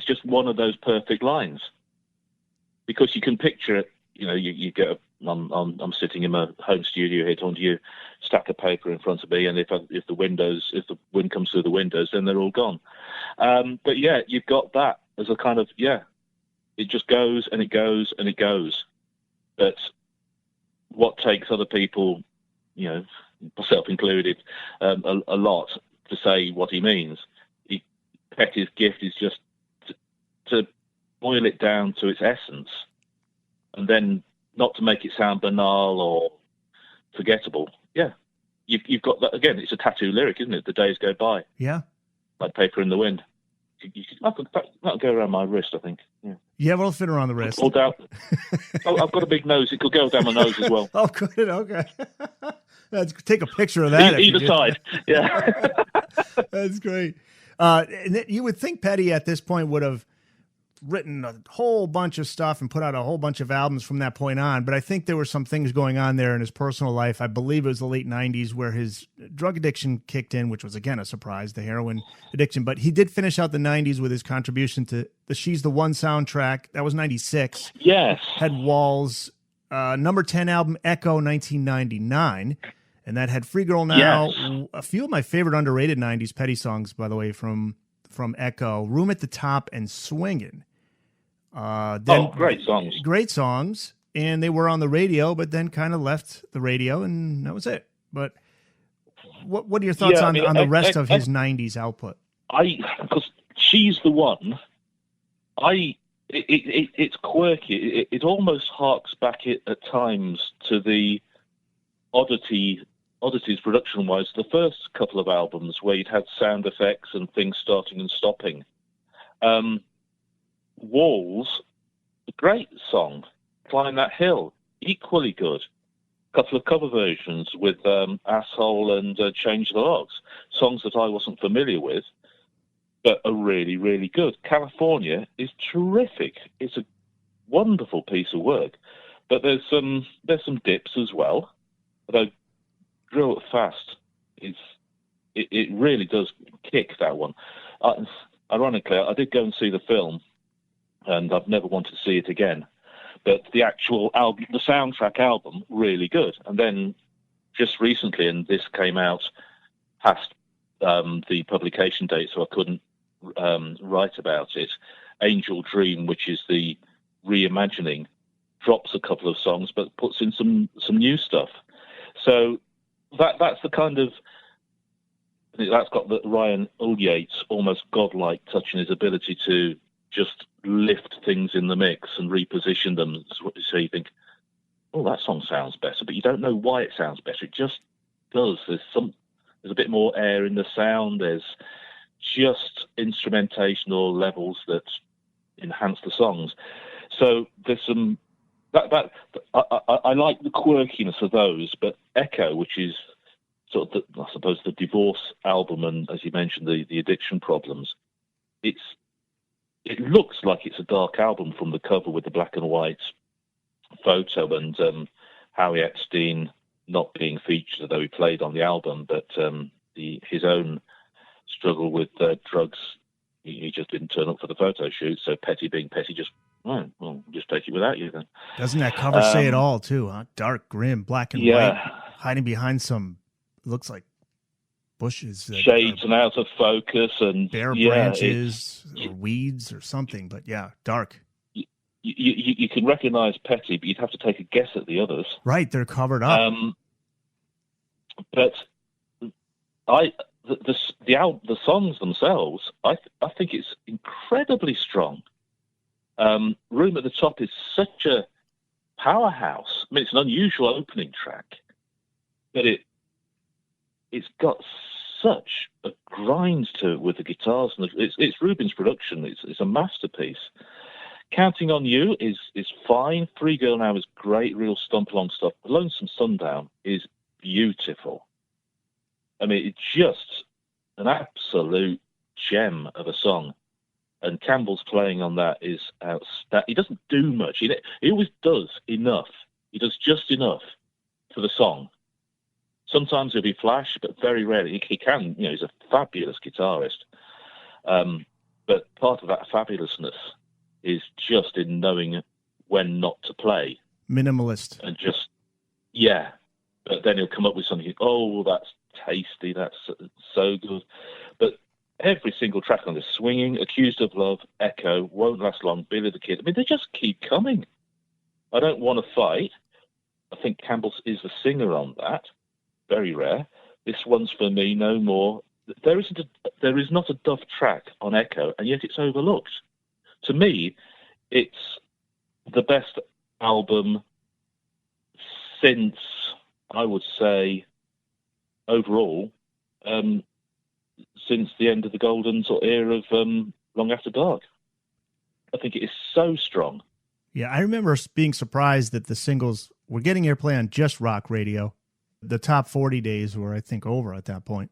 just one of those perfect lines. Because you can picture it, you get I'm sitting in my home studio here talking to you, stack of paper in front of me, and if the wind comes through the windows, then they're all gone. But you've got that as a kind of it just goes and it goes and it goes. But what takes other people, myself included, a lot to say what he means. Petty's gift is just to boil it down to its essence, and then not to make it sound banal or forgettable. Yeah. You've got that again. It's a tattoo lyric, isn't it? The days go by. Yeah. Like paper in the wind. That'll go around my wrist, I think. Yeah. Yeah, it'll fit around the wrist. I've got a big nose. It could go down my nose as well. Oh, good. Okay. Let's take a picture of that. Either side. Yeah. That's great. And you would think Petty at this point would have written a whole bunch of stuff and put out a whole bunch of albums from that point on. But I think there were some things going on there in his personal life. I believe it was the late 90s where his drug addiction kicked in, which was, again, a surprise, the heroin addiction. But he did finish out the 90s with his contribution to the She's the One soundtrack. That was 96. Yes. Had Walls' number 10 album, Echo, 1999. And that had Free Girl Now. Yes. A few of my favorite underrated 90s Petty songs, by the way, from Echo. Room at the Top and Swingin'. Great songs. Great songs. And they were on the radio, but then kind of left the radio, and that was it. But what are your thoughts on the rest of his 90s output? Because She's the One, it's quirky. It almost harks back at times to the Oddities production-wise, the first couple of albums where you'd had sound effects and things starting and stopping. Walls, a great song. Climb That Hill, equally good. A couple of cover versions with Asshole and Change the Logs, songs that I wasn't familiar with, but are really, really good. California is terrific. It's a wonderful piece of work, but there's some dips as well. Although Drill It Fast it really does kick, that one. Ironically, I did go and see the film, and I've never wanted to see it again. But the actual album, the soundtrack album, really good. And then just recently, and this came out past the publication date, so I couldn't write about it. Angel Dream, which is the reimagining, drops a couple of songs but puts in some new stuff. So that's the kind of, I think that's got the Ryan Ulyate's almost godlike touch in his ability to just lift things in the mix and reposition them. So you think, oh, that song sounds better, but you don't know why it sounds better. It just does. There's a bit more air in the sound. There's just instrumentational levels that enhance the songs. So there's some I like the quirkiness of those, but Echo, which is sort of I suppose the divorce album, and as you mentioned, the addiction problems, it looks like it's a dark album from the cover with the black and white photo and Howie Epstein not being featured, although he played on the album, but his own struggle with drugs, he just didn't turn up for the photo shoot. So Petty being Petty, just we'll just take it without you then. Doesn't that cover say it all too? Huh? Dark, grim, black and white, hiding behind some looks like bushes, shades and out of focus and bare branches or weeds or something. But yeah, dark. You can recognize Petty, but you'd have to take a guess at the others. Right, they're covered up. But the songs themselves, I think it's incredibly strong. Room at the Top is such a powerhouse. I mean, it's an unusual opening track, but it's got such a grind to it with the guitars, and it's Rubin's production. It's a masterpiece. Counting on You is fine. Free Girl Now is great, real stomp along stuff. Lonesome Sundown is beautiful. I mean, it's just an absolute gem of a song. And Campbell's playing on that is outstanding. He doesn't do much. He always does enough. He does just enough for the song. Sometimes he'll be flash, but very rarely. He can, he's a fabulous guitarist. But part of that fabulousness is just in knowing when not to play. Minimalist. And just, but then he'll come up with something, that's tasty, that's so good. But every single track on this, Swinging, Accused of Love, Echo, Won't Last Long, Billy the Kid, I mean, they just keep coming. I Don't Want to Fight. I think Campbell is the singer on that. Very rare. This One's for Me, No More. There is not a duff track on Echo, and yet it's overlooked. To me, it's the best album since, I would say, overall, since the end of the golden sort of era of Long After Dark. I think it is so strong. Yeah, I remember being surprised that the singles were getting airplay on just rock radio. The top 40 days were, I think, over at that point.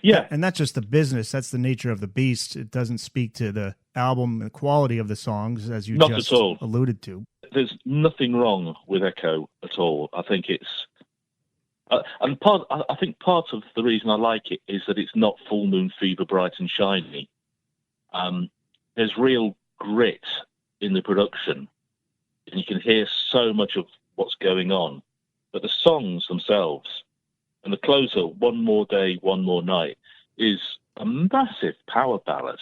Yeah. And that's just the business. That's the nature of the beast. It doesn't speak to the album and quality of the songs, as you just alluded to. There's nothing wrong with Echo at all. I think it's... I think part of the reason I like it is that it's not Full Moon Fever, bright and shiny. There's real grit in the production, and you can hear so much of what's going on. But the songs themselves, and the closer, One More Day, One More Night, is a massive power ballad.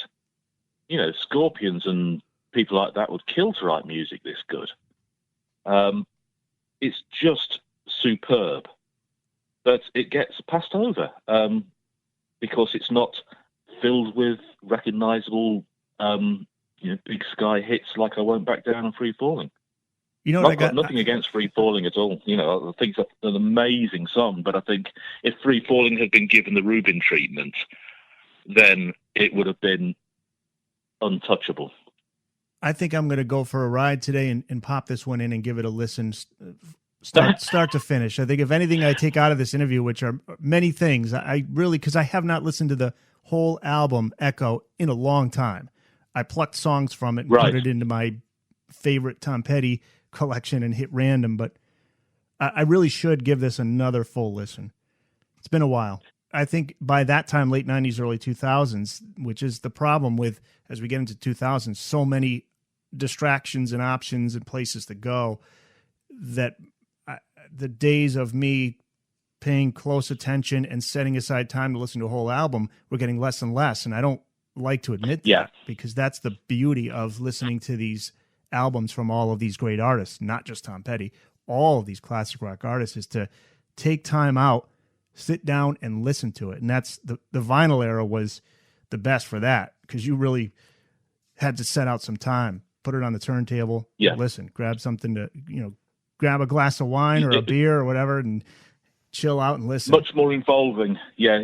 Scorpions and people like that would kill to write music this good. It's just superb. But it gets passed over because it's not filled with recognizable, big sky hits like I Won't Back Down and Free Falling. I've got nothing against Free Falling at all. I think it's an amazing song, but I think if Free Falling had been given the Rubin treatment, then it would have been untouchable. I think I'm going to go for a ride today and pop this one in and give it a listen. Start to finish. I think if anything I take out of this interview, which are many things, I really, because I have not listened to the whole album Echo in a long time. I plucked songs from it and put it into my favorite Tom Petty collection and hit random, but I really should give this another full listen. It's been a while. I think by that time, late 90s, early 2000s, which is the problem with, as we get into 2000s, so many distractions and options and places to go, that the days of me paying close attention and setting aside time to listen to a whole album were getting less and less. And I don't like to admit that, because that's the beauty of listening to these albums from all of these great artists, not just Tom Petty, all of these classic rock artists, is to take time out, sit down and listen to it. And that's the vinyl era was the best for that, because you really had to set out some time, put it on the turntable, listen, grab something to, grab a glass of wine or a beer or whatever and chill out and listen. Much more involving. Yeah.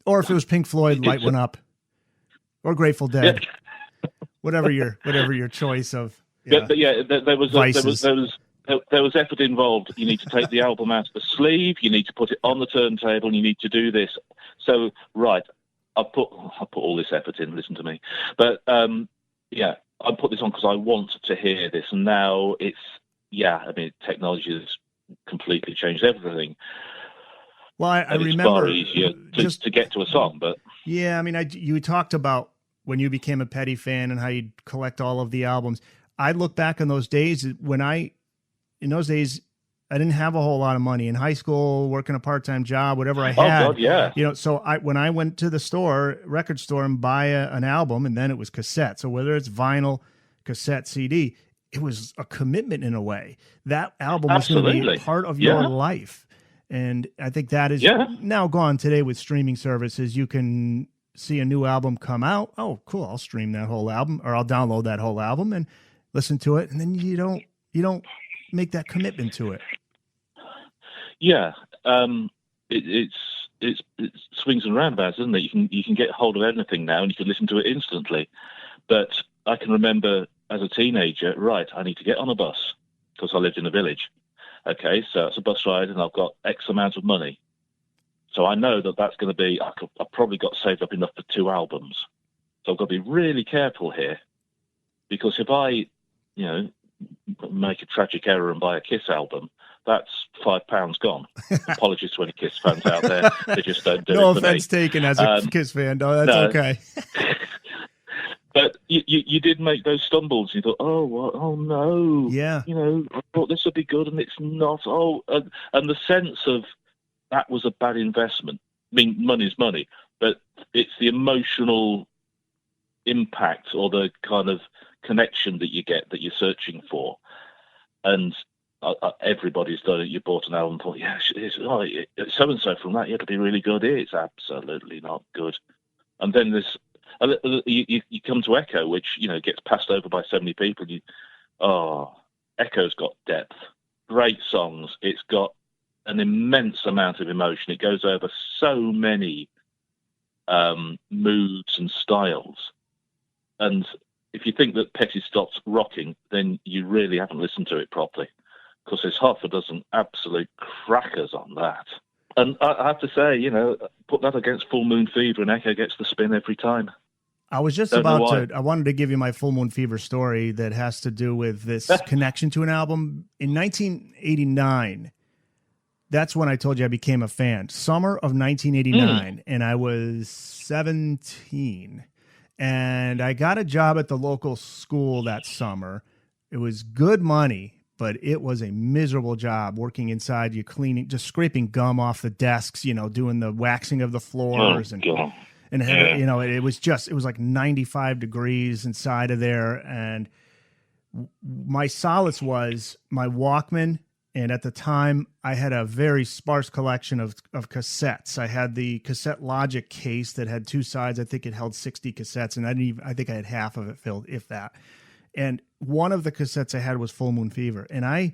Or if it was Pink Floyd, Light One Up, or Grateful Dead, whatever your choice of. There was effort involved. You need to take the album out of the sleeve. You need to put it on the turntable. And you need to do this. So, right, I put all this effort in. Listen to me, but I put this on because I want to hear this. And now technology has completely changed everything. Well, I remember it's far easier to get to a song, but yeah, I mean, you talked about when you became a Petty fan and how you'd collect all of the albums. I look back on those days in those days, I didn't have a whole lot of money in high school, working a part-time job, whatever I had. Oh God, yeah. So when I went to the record store and buy an album, and then it was cassette. So whether it's vinyl, cassette, CD, it was a commitment in a way. That album was going to be a part of your life. And I think that is now gone today with streaming services. You can see a new album come out. Oh, cool. I'll stream that whole album, or I'll download that whole album and listen to it. And then you don't make that commitment to it. Yeah. It's swings and roundabouts, isn't it? You can get hold of anything now and you can listen to it instantly. But I can remember as a teenager, right, I need to get on a bus because I lived in a village. Okay, so it's a bus ride and I've got X amount of money. So I know that's going to be, I've probably got saved up enough for 2 albums. So I've got to be really careful here, because if I, make a tragic error and buy a Kiss album, that's £5 gone. Apologies to any Kiss fans out there. They just don't do it. No offense taken as a Kiss fan. No, that's okay. But you did make those stumbles. You thought, oh no. Yeah. I thought this would be good and it's not. And the sense of that was a bad investment. I mean, money's money, but it's the emotional impact or the kind of connection that you get that you're searching for. And everybody's done it. You bought an album and thought, it's so-and-so from that. It'll be really good. It's absolutely not good. And then there's, you come to Echo, which gets passed over by so many people. Echo's got depth, great songs. It's got an immense amount of emotion. It goes over so many moods and styles. And if you think that Petty stopped rocking, then you really haven't listened to it properly, because there's half a dozen absolute crackers on that. And I have to say, put that against Full Moon Fever, and Echo gets the spin every time. I was just I wanted to give you my Full Moon Fever story that has to do with this connection to an album. In 1989, that's when I told you I became a fan. Summer of 1989, and I was 17. And I got a job at the local school that summer. It was good money, but it was a miserable job working inside. You cleaning, just scraping gum off the desks, doing the waxing of the floors, it was like 95 degrees inside of there. And my solace was my Walkman. And at the time, I had a very sparse collection of cassettes. I had the Cassette Logic case that had 2 sides. I think it held 60 cassettes, and I think I had half of it filled, if that. And one of the cassettes I had was Full Moon Fever, and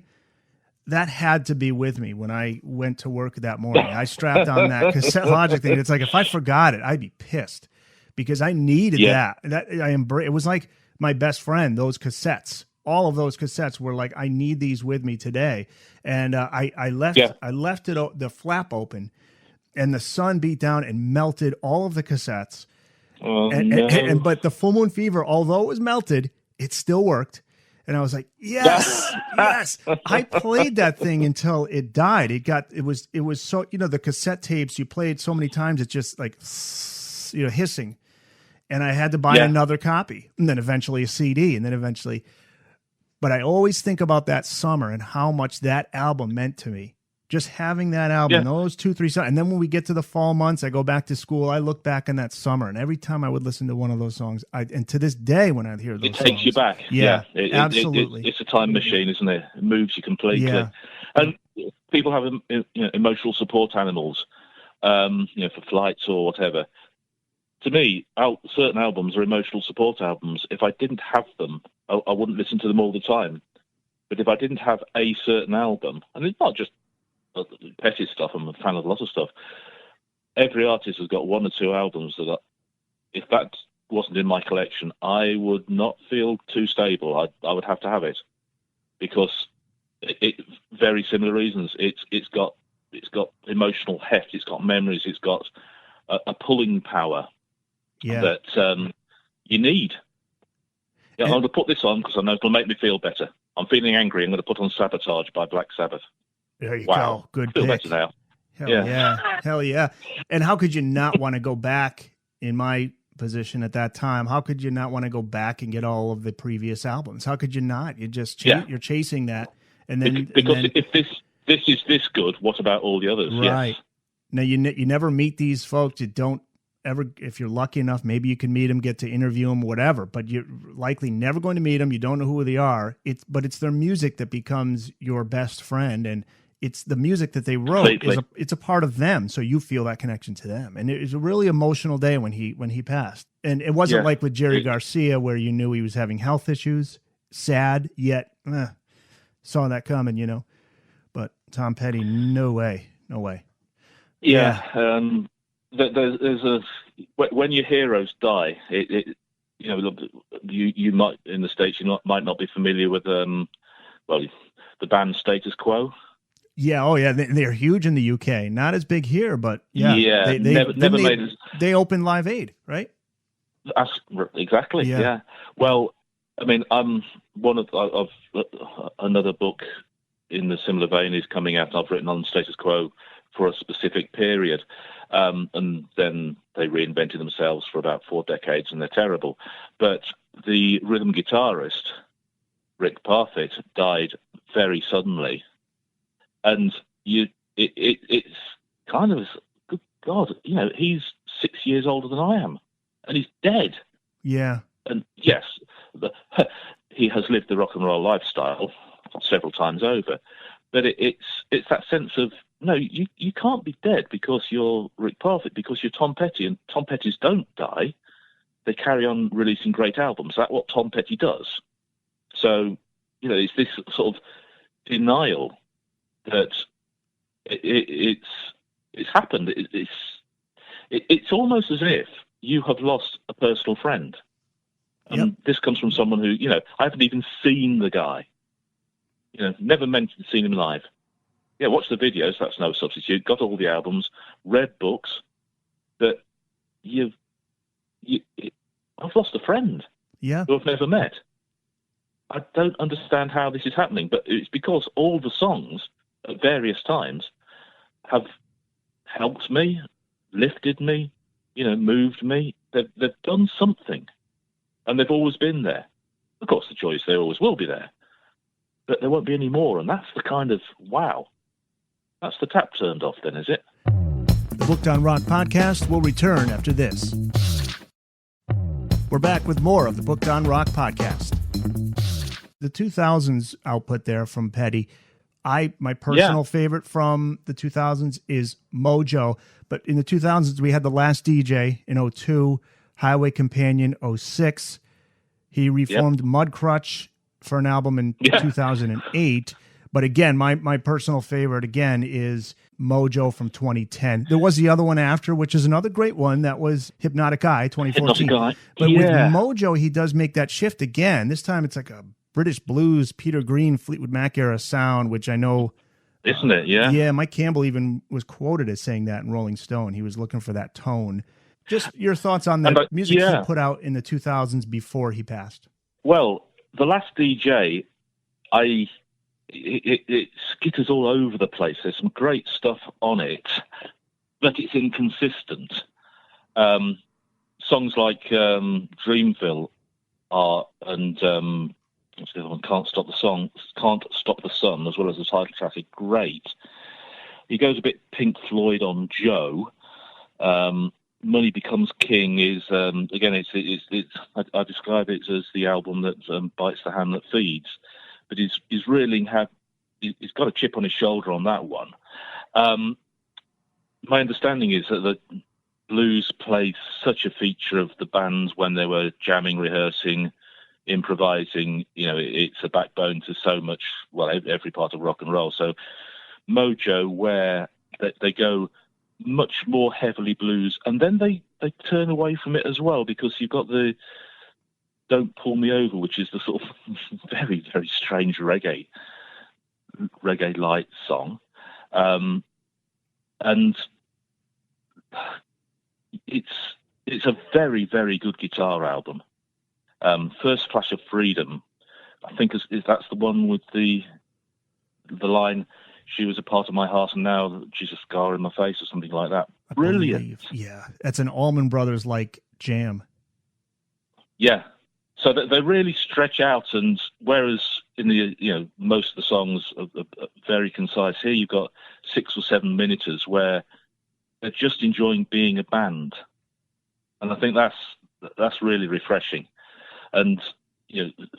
that had to be with me when I went to work that morning. I strapped on that Cassette Logic thing. It's like if I forgot it, I'd be pissed, because I needed that. It was like my best friend. Those cassettes. All of those cassettes were like, I need these with me today. And I left the flap open, and the sun beat down and melted all of the cassettes. But the Full Moon Fever, although it was melted, it still worked. And I was like, yes, yes. I played that thing until it died. It was so, the cassette tapes you played so many times, it's just like, hissing. And I had to buy another copy, and then eventually a CD, and then eventually. But I always think about that summer and how much that album meant to me. Just having that album, those 2-3 songs. And then when we get to the fall months, I go back to school. I look back on that summer, and every time I would listen to one of those songs, and to this day when I hear those songs. It takes you back. Yeah, absolutely. It's a time machine, isn't it? It moves you completely. Yeah. And people have emotional support animals, for flights or whatever. To me, certain albums are emotional support albums. If I didn't have them, I wouldn't listen to them all the time. But if I didn't have a certain album, and it's not just Petty stuff, I'm a fan of a lot of stuff. Every artist has got 1 or 2 albums that, if that wasn't in my collection, I would not feel too stable. I would have to have it because it very similar reasons. It's got emotional heft. It's got memories. It's got a pulling power that you need. Yeah, I'm going to put this on because I know it'll make me feel better. I'm feeling angry. I'm going to put on Sabotage by Black Sabbath. There you go. Good pick. Feel pick. better now. Hell yeah. And how could you not want to go back in my position at that time? How could you not want to go back and get all of the previous albums? How could you not? You just you're chasing that, and then if this is this good, what about all the others? Right. Yes. Now you never meet these folks. You don't ever, if you're lucky enough, maybe you can meet them, get to interview them, whatever. But you're likely never going to meet them. You don't know who they are. But it's their music that becomes your best friend, and it's the music that they wrote. It's a part of them, so you feel that connection to them. And it was a really emotional day when he passed. And it wasn't like with Jerry Garcia where you knew he was having health issues. Sad, yet saw that coming, But Tom Petty, no way. Yeah. There's when your heroes die, you might in the States might not be familiar with the band Status Quo. Yeah, they're huge in the UK. Not as big here, but they opened Live Aid, right? Exactly. Yeah. Well, I mean, I'm one of another book in the similar vein is coming out. I've written on Status Quo for a specific period, and then they reinvented themselves for about 4 decades, and they're terrible. But the rhythm guitarist Rick Parfitt died very suddenly. And it's kind of, good God, he's 6 years older than I am, and he's dead. Yeah. And yes, he has lived the rock and roll lifestyle several times over, but it's that sense of, no, you can't be dead because you're Rick Parfitt, because you're Tom Petty, and Tom Petty's don't die. They carry on releasing great albums. That's what Tom Petty does. So, it's this sort of denial that it's happened. It's almost as if you have lost a personal friend. And this comes from someone who, I haven't even seen the guy. Never mentioned seeing him live. Yeah, watch the videos, that's no substitute. Got all the albums, read books, but I've lost a friend who I've never met. I don't understand how this is happening, but it's because all the songs at various times have helped me, lifted me, moved me. They've done something, and they've always been there. Of course, the joys, they always will be there, but there won't be any more, and that's the kind of, wow. That's the tap turned off then, is it? The Booked on Rock podcast will return after this. We're back with more of the Booked on Rock podcast. The 2000s output there from Petty, my personal favorite from the 2000s is Mojo. But in the 2000s, we had The Last DJ in 2002, Highway Companion 2006. He reformed Mudcrutch for an album in 2008. But again, my personal favorite, again, is Mojo from 2010. There was the other one after, which is another great one. That was Hypnotic Eye, 2014. But with Mojo, he does make that shift again. This time it's like a British blues, Peter Green, Fleetwood Mac era sound, which I know... Isn't it? Yeah. Yeah, Mike Campbell even was quoted as saying that in Rolling Stone. He was looking for that tone. Just your thoughts on the music he put out in the 2000s before he passed. Well, The Last DJ, it skitters all over the place. There's some great stuff on it, but it's inconsistent. Songs like Dreamville and what's the other one? Can't Stop the Sun, as well as the title track, are great. He goes a bit Pink Floyd on Joe. Money Becomes King is again, I describe it as the album that bites the hand that feeds, but he's got a chip on his shoulder on that one. My understanding is that the blues played such a feature of the bands when they were jamming, rehearsing, improvising. It's a backbone to so much, well, every part of rock and roll. So Mojo, where they go much more heavily blues, and then they turn away from it as well, because you've got the Don't Pull Me Over, which is the sort of very, very strange reggae light song. And it's a very, very good guitar album. First Flash of Freedom, I think that's the one with the line, "She was a part of my heart and now she's a scar in my face," or something like that. Brilliant. Yeah, that's an Allman Brothers like jam. Yeah, so they really stretch out, and whereas in the most of the songs are very concise, here you've got 6 or 7 minutes where they're just enjoying being a band, and I think that's really refreshing. And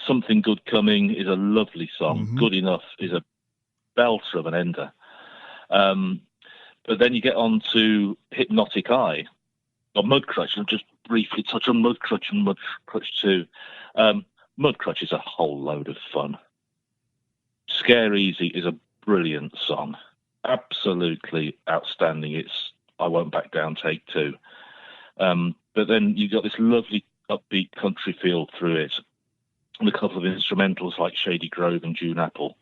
Something Good Coming is a lovely song. Mm-hmm. Good Enough is a belter of an ender. But then you get on to Hypnotic Eye, or Mudcrutch. I'll just briefly touch on Mudcrutch and Mudcrutch 2. Mudcrutch is a whole load of fun. Scare Easy is a brilliant song. Absolutely outstanding. It's I Won't Back Down, take 2. But then you've got this lovely upbeat country feel through it, and a couple of instrumentals like Shady Grove and June Apple.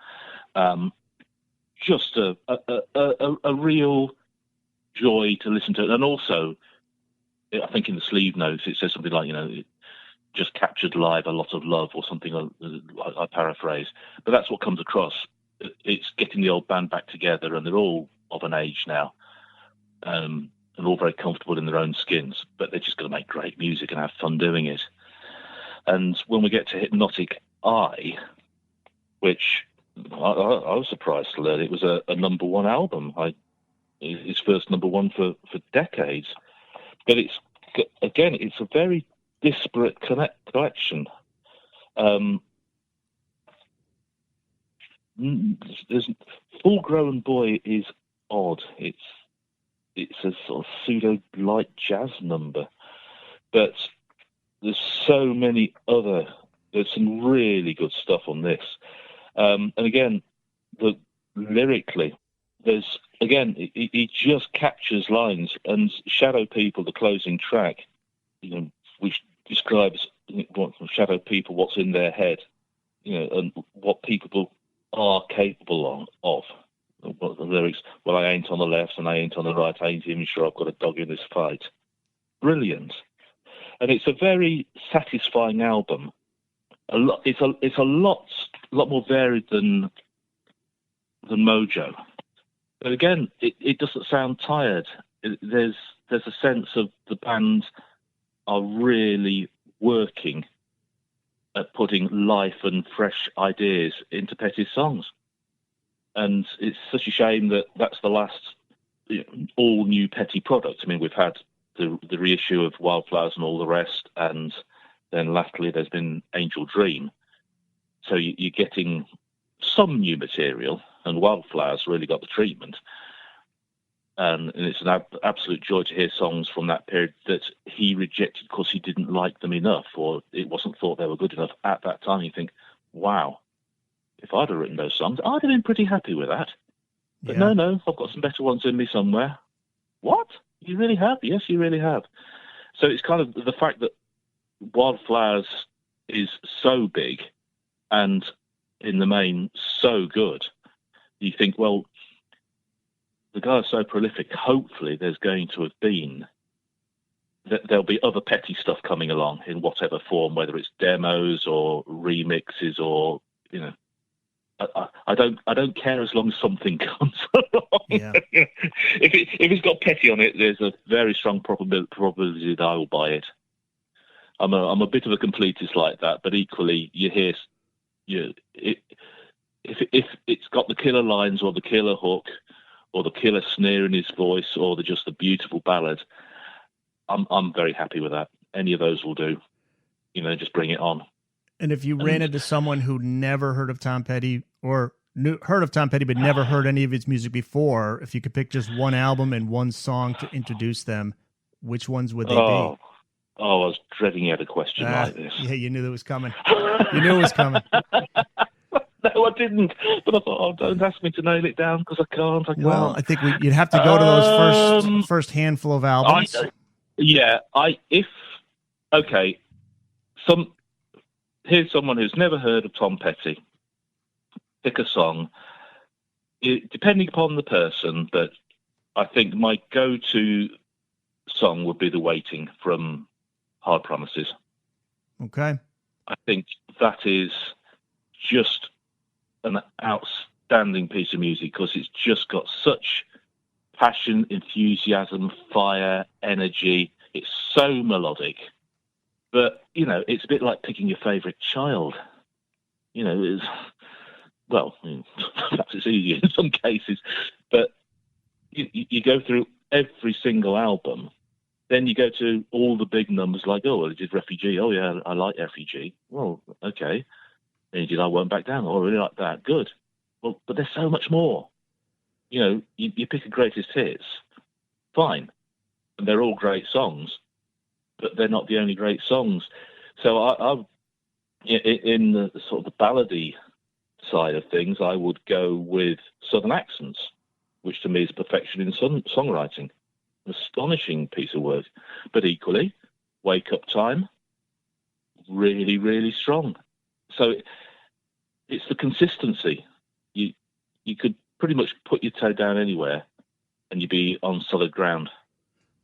Just a real joy to listen to it. And also, I think in the sleeve notes it says something like, it just captured live a lot of love, or something. I paraphrase, but that's what comes across. It's getting the old band back together, and they're all of an age now, and all very comfortable in their own skins, but they're just going to make great music and have fun doing it. And when we get to Hypnotic Eye, which I was surprised to learn it was a number one album. His first number one for decades. But it's a very disparate collection. There's Full Grown Boy is odd. It's a sort of pseudo light jazz number, but there's so many other. There's some really good stuff on this. And again, lyrically, he just captures lines. And Shadow People, the closing track, which describes Shadow People, what's in their head, and what people are capable of. What the lyrics? Well, I ain't on the left and I ain't on the right. I ain't even sure I've got a dog in this fight. Brilliant, and it's a very satisfying album. It's a lot more varied than Mojo, but again, it doesn't sound tired. There's a sense of the band are really working at putting life and fresh ideas into Petty's songs, and it's such a shame that that's the last all new Petty product. I mean, we've had the reissue of Wildflowers and all the rest, and then lastly there's been Angel Dream. So you're getting some new material, and Wildflowers really got the treatment. And it's an absolute joy to hear songs from that period that he rejected because he didn't like them enough, or it wasn't thought they were good enough at that time. You think, wow, if I'd have written those songs, I'd have been pretty happy with that. But no, I've got some better ones in me somewhere. What? You really have? Yes, you really have. So it's kind of the fact that Wildflowers is so big and in the main so good. You think, well, the guy's so prolific, hopefully there's going to have been there'll be other Petty stuff coming along in whatever form, whether it's demos or remixes or, you know, I don't care as long as something comes along. Yeah. If it's got Petty on it, there's a very strong probability that I will buy it. I'm a bit of a completist like that, but equally, if it's got the killer lines or the killer hook or the killer snare in his voice or just the beautiful ballad, I'm very happy with that. Any of those will do. You know, just bring it on. And if you ran into someone who never heard of Tom Petty or heard of Tom Petty but never heard any of his music before, if you could pick just one album and one song to introduce them, which ones would they be? Oh, I was dreading you had a question like this. Yeah, you knew it was coming. You knew it was coming. No, I didn't. But I thought, don't ask me to nail it down because I can't. Well, I think you'd have to go to those first handful of albums. Here's someone who's never heard of Tom Petty. Pick a song, depending upon the person, but I think my go-to song would be The Waiting from Hard Promises. Okay. I think that is just an outstanding piece of music because it's just got such passion, enthusiasm, fire, energy. It's so melodic. But, you know, it's a bit like picking your favourite child. You know, perhaps it's easier in some cases. But you go through every single album. Then you go to all the big numbers like, oh, well, he did Refugee. Oh, yeah, I like Refugee. Well, okay. And he did I Won't Back Down. Oh, I really like that. Good. Well, but there's so much more. You know, you pick a greatest hits. Fine. And they're all great songs. But they're not the only great songs. So I in the sort of the ballady side of things, I would go with Southern Accents, which to me is perfection in songwriting. Astonishing piece of work. But equally, Wake Up Time, really, really strong. So it's the consistency. You could pretty much put your toe down anywhere and you'd be on solid ground.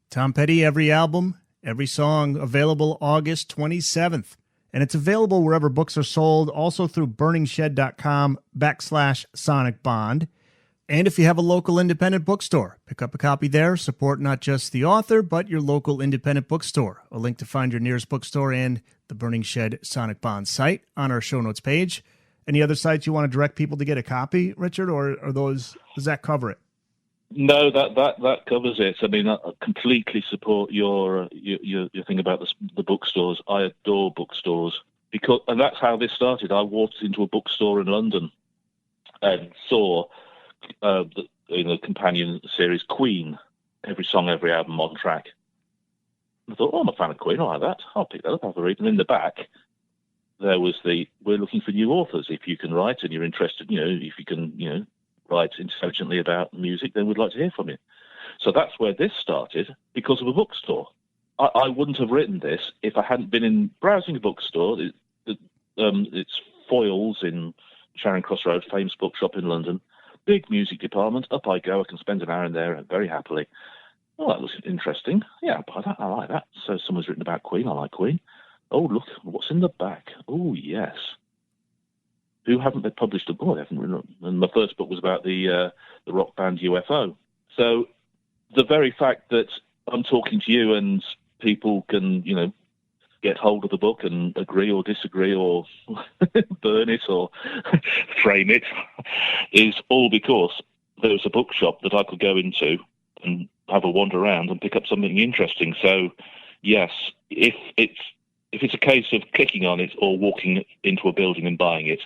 Tom Petty, every album, every song, available August 27th. And it's available wherever books are sold, also through burningshed.com/Sonic Bond. And if you have a local independent bookstore, pick up a copy there. Support not just the author, but your local independent bookstore. A link to find your nearest bookstore and the Burning Shed Sonic Bond site on our show notes page. Any other sites you want to direct people to get a copy, Richard, or does that cover it? No, that covers it. I mean, I completely support your thing about the bookstores. I adore bookstores and that's how this started. I walked into a bookstore in London and saw the companion series Queen, every song, every album on track. I thought, I'm a fan of Queen. I like that. I'll pick that up, have a read. And in the back, there was we're looking for new authors. If you can write and you're interested, if you can, write intelligently about music, then we'd like to hear from you. So that's where this started, because of a bookstore. I wouldn't have written this if I hadn't been in browsing a bookstore. It's Foyles in Charing Cross Road, famous bookshop in London. Big music department. Up I go. I can spend an hour in there very happily. Oh, that looks interesting. Yeah, I'll buy that. I like that. So someone's written about Queen. I like Queen. Oh, look, what's in the back? Oh, yes. Who haven't they published a book? They haven't written. And my first book was about the rock band UFO. So the very fact that I'm talking to you and people can, get hold of the book and agree or disagree or burn it or frame it is all because there was a bookshop that I could go into and have a wander around and pick up something interesting. So, yes, if it's a case of clicking on it or walking into a building and buying it,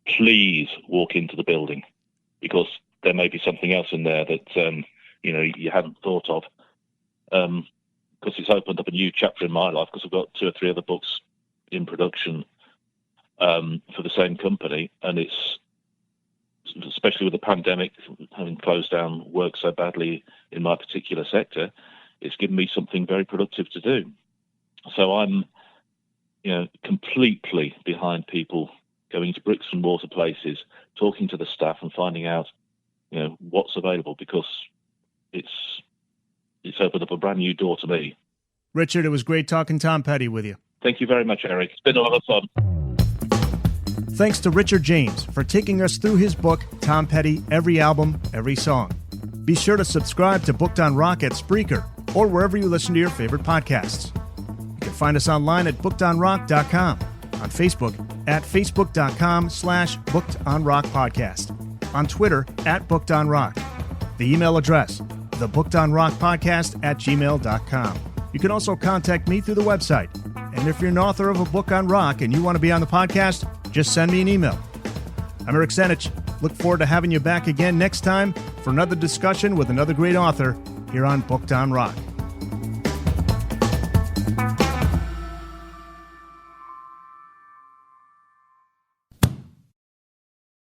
please walk into the building because there may be something else in there that, you hadn't thought of. Because it's opened up a new chapter in my life because I've got 2 or 3 other books in production for the same company. And it's, especially with the pandemic, having closed down work so badly in my particular sector, it's given me something very productive to do. So I'm, completely behind people going to bricks and mortar places, talking to the staff and finding out, what's available because it's opened up a brand new door to me. Richard, it was great talking Tom Petty with you. Thank you very much, Eric. It's been a lot of fun. Thanks to Richard James for taking us through his book, Tom Petty, Every Album, Every Song. Be sure to subscribe to Booked on Rock at Spreaker or wherever you listen to your favorite podcasts. You can find us online at bookedonrock.com, on Facebook at facebook.com/bookedonrockpodcast, on Twitter at bookedonrock, the email address, thebookedonrockpodcast@gmail.com. You can also contact me through the website. And if you're an author of a book on rock and you want to be on the podcast, just send me an email. I'm Eric Senich. Look forward to having you back again next time for another discussion with another great author here on Booked on Rock.